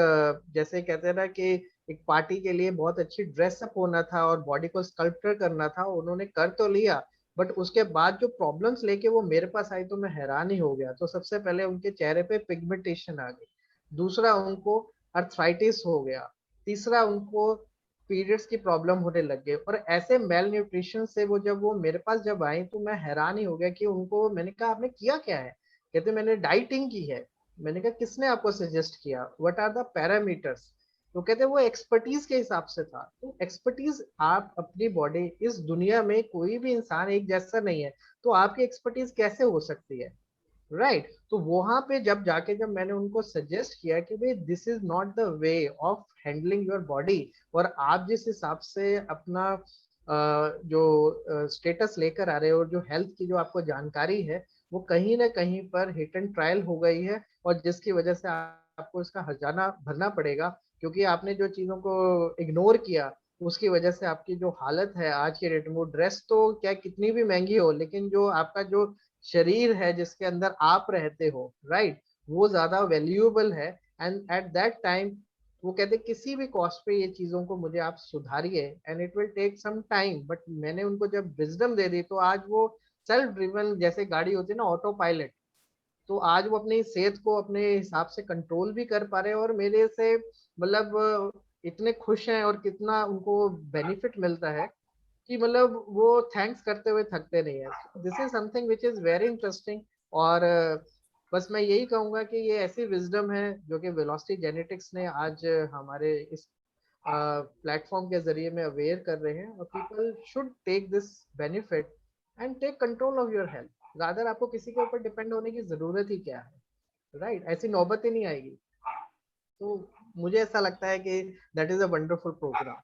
जैसे कहते हैं ना कि एक पार्टी के लिए बहुत अच्छी ड्रेसअप होना था और बॉडी को स्कल्प्टर करना था। उन्होंने कर तो लिया, बट उसके बाद जो प्रॉब्लम्स लेके वो मेरे पास आई तो मैं हैरान ही हो गया। तो सबसे पहले उनके चेहरे पे पिगमेंटेशन आ गई, दूसरा उनको अर्थराइटिस हो गया, तीसरा उनको पीरियड्स की प्रॉब्लम होने लग गए। और ऐसे मेल न्यूट्रिशन से वो मेरे पास जब आई तो मैं हैरान ही हो गया कि उनको, मैंने कहा आपने किया क्या है? कहते मैंने डाइटिंग की है। मैंने कहा किसने आपको सजेस्ट किया, व्हाट आर द पैरामीटर्स? तो कहते वो एक्सपर्टीज के हिसाब से था। तो एक्सपर्टीज, आप अपनी बॉडी, इस दुनिया में कोई भी इंसान एक जैसा नहीं है, तो आपकी एक्सपर्टीज कैसे हो सकती है, राइट तो वहां पे जब मैंने उनको सजेस्ट किया कि भाई this is not the way of handling your body, और आप जिस हिसाब से अपना जो स्टेटस लेकर आ रहे हो और जो हेल्थ की जो आपको जानकारी है, वो कहीं ना कहीं पर हिट एंड ट्रायल हो गई है, और जिसकी वजह से आपको इसका हर्जाना भरना पड़ेगा, क्योंकि आपने जो चीजों को इग्नोर किया उसकी वजह से आपकी जो हालत है आज के डेट में, वो ड्रेस तो क्या कितनी भी महंगी हो, लेकिन जो आपका जो शरीर है जिसके अंदर आप रहते हो, राइट, वो ज्यादा वैल्यूएबल है। एंड एट दैट टाइम वो कहते किसी भी कॉस्ट पे ये चीजों को मुझे आप सुधारिए, and it will take some time, but मैंने उनको जब विजडम दे दी तो आज वो सेल्फ ड्रिवन, जैसे गाड़ी होती है ना ऑटो पायलट, तो आज वो अपनी सेहत को अपने हिसाब से कंट्रोल भी कर पा रहे हैं, और मेरे से मतलब इतने खुश हैं और कितना उनको बेनिफिट मिलता है कि मतलब वो थैंक्स करते हुए थकते नहीं है। This is something which is very interesting. और बस मैं यही कहूंगा कि ये ऐसी विजडम है जो कि वेलोसिटी जेनेटिक्स ने आज हमारे इस प्लेटफॉर्म के जरिए में अवेयर कर रहे हैं, और people should take this benefit and take control of your health. Rather आपको किसी के ऊपर डिपेंड होने की जरूरत ही क्या है, राइट? ऐसी नौबत ही नहीं आएगी। तो मुझे ऐसा लगता है कि that is a wonderful program,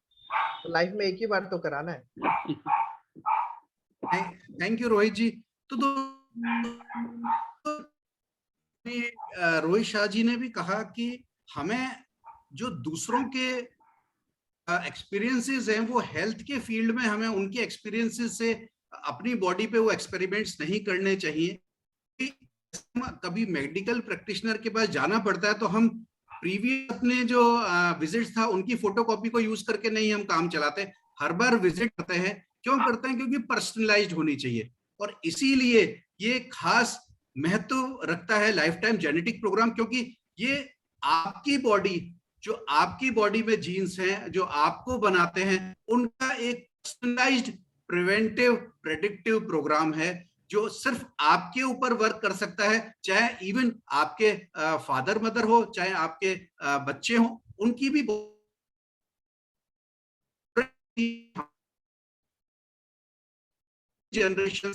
तो लाइफ में एक ही बार तो कराना है। Thank you Rohit ji. तो रोहित शाह जी ने भी कहा कि हमें जो दूसरों के एक्सपीरियंसेस हैं वो हेल्थ के फील्ड में, हमें उनके एक्सपीरियंसेस से अपनी बॉडी पे वो एक्सपेरिमेंट्स नहीं करने चाहिए। कभी मेडिकल प्रैक्टिशनर के पास जाना पड़ता है तो हम प्रीवियस अपने जो विजिट्स था उनकी फोटोकॉपी को यूज करके नहीं हम काम चलाते, हर बार विजिट करते हैं। क्यों करते हैं? क्योंकि पर्सनलाइज्ड होनी चाहिए, और इसीलिए ये खास महत्व रखता है लाइफ टाइम जेनेटिक प्रोग्राम, क्योंकि ये आपकी बॉडी, जो आपकी बॉडी में जीन्स हैं जो आपको बनाते हैं, उनका एक पर्सनलाइज्ड प्रिवेंटिव प्रेडिक्टिव प्रोग्राम है जो सिर्फ आपके ऊपर वर्क कर सकता है, चाहे इवन आपके फादर मदर हो, चाहे आपके बच्चे हो, उनकी भी जनरेशन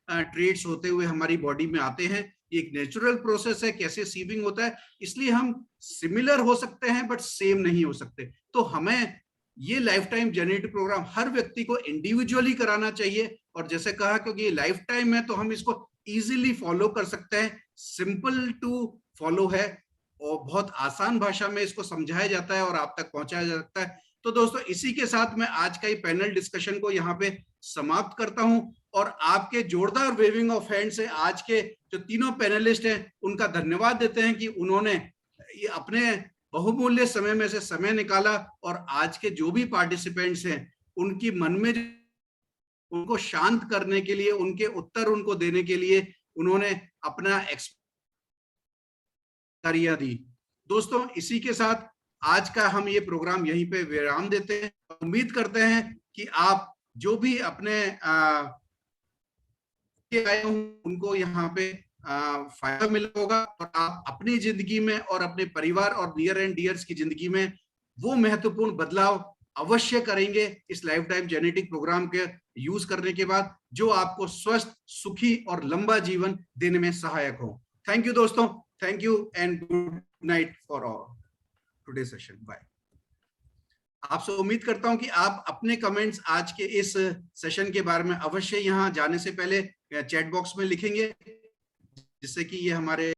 ट्रेड्स होते हुए हमारी बॉडी में आते हैं। एक नेचुरल प्रोसेस है, कैसे सीविंग होता है, इसलिए हम सिमिलर हो सकते हैं बट सेम नहीं हो सकते। तो हमें ये लाइफ टाइम जेनेटिक प्रोग्राम हर व्यक्ति को इंडिविजुअली कराना चाहिए, और जैसे कहा क्योंकि ये लाइफ टाइम है तो हम इसको इजीली फॉलो कर सकते हैं, सिंपल टू फॉलो है, और बहुत आसान भाषा में इसको समझाया जाता है और आप तक पहुंचाया जाता है। तो दोस्तों इसी के साथ मैं आज का ये पैनल डिस्कशन को यहाँ पे समाप्त करता हूं, और आपके जोरदार वेविंग ऑफ हैंड से आज के जो तीनों पैनलिस्ट हैं उनका धन्यवाद देते हैं कि उन्होंने ये अपने बहुमूल्य समय में से समय निकाला, और आज के जो भी पार्टिसिपेंट्स हैं उनकी मन में उनको शांत करने के लिए, उनके उत्तर उनको देने के लिए उन्होंने अपना एक्सपीरियंस दी। दोस्तों इसी के साथ आज का हम ये प्रोग्राम यहीं पे विराम देते हैं। उम्मीद करते हैं कि आप जो भी अपने आए उनको यहाँ पे फायदा मिला होगा, और आप अपनी जिंदगी में और अपने परिवार और नियर एंड डियर्स की जिंदगी में वो महत्वपूर्ण बदलाव अवश्य करेंगे इस लाइफ टाइम जेनेटिक प्रोग्राम के यूज करने के बाद, जो आपको स्वस्थ, सुखी और लंबा जीवन देने में सहायक हो। थैंक यू दोस्तों, thank you and good night for all today session. Bye. आपसे उम्मीद करता हूं कि आप अपने कमेंट्स आज के इस सेशन के बारे में अवश्य यहां जाने से पहले चैट बॉक्स में लिखेंगे, जिससे कि ये हमारे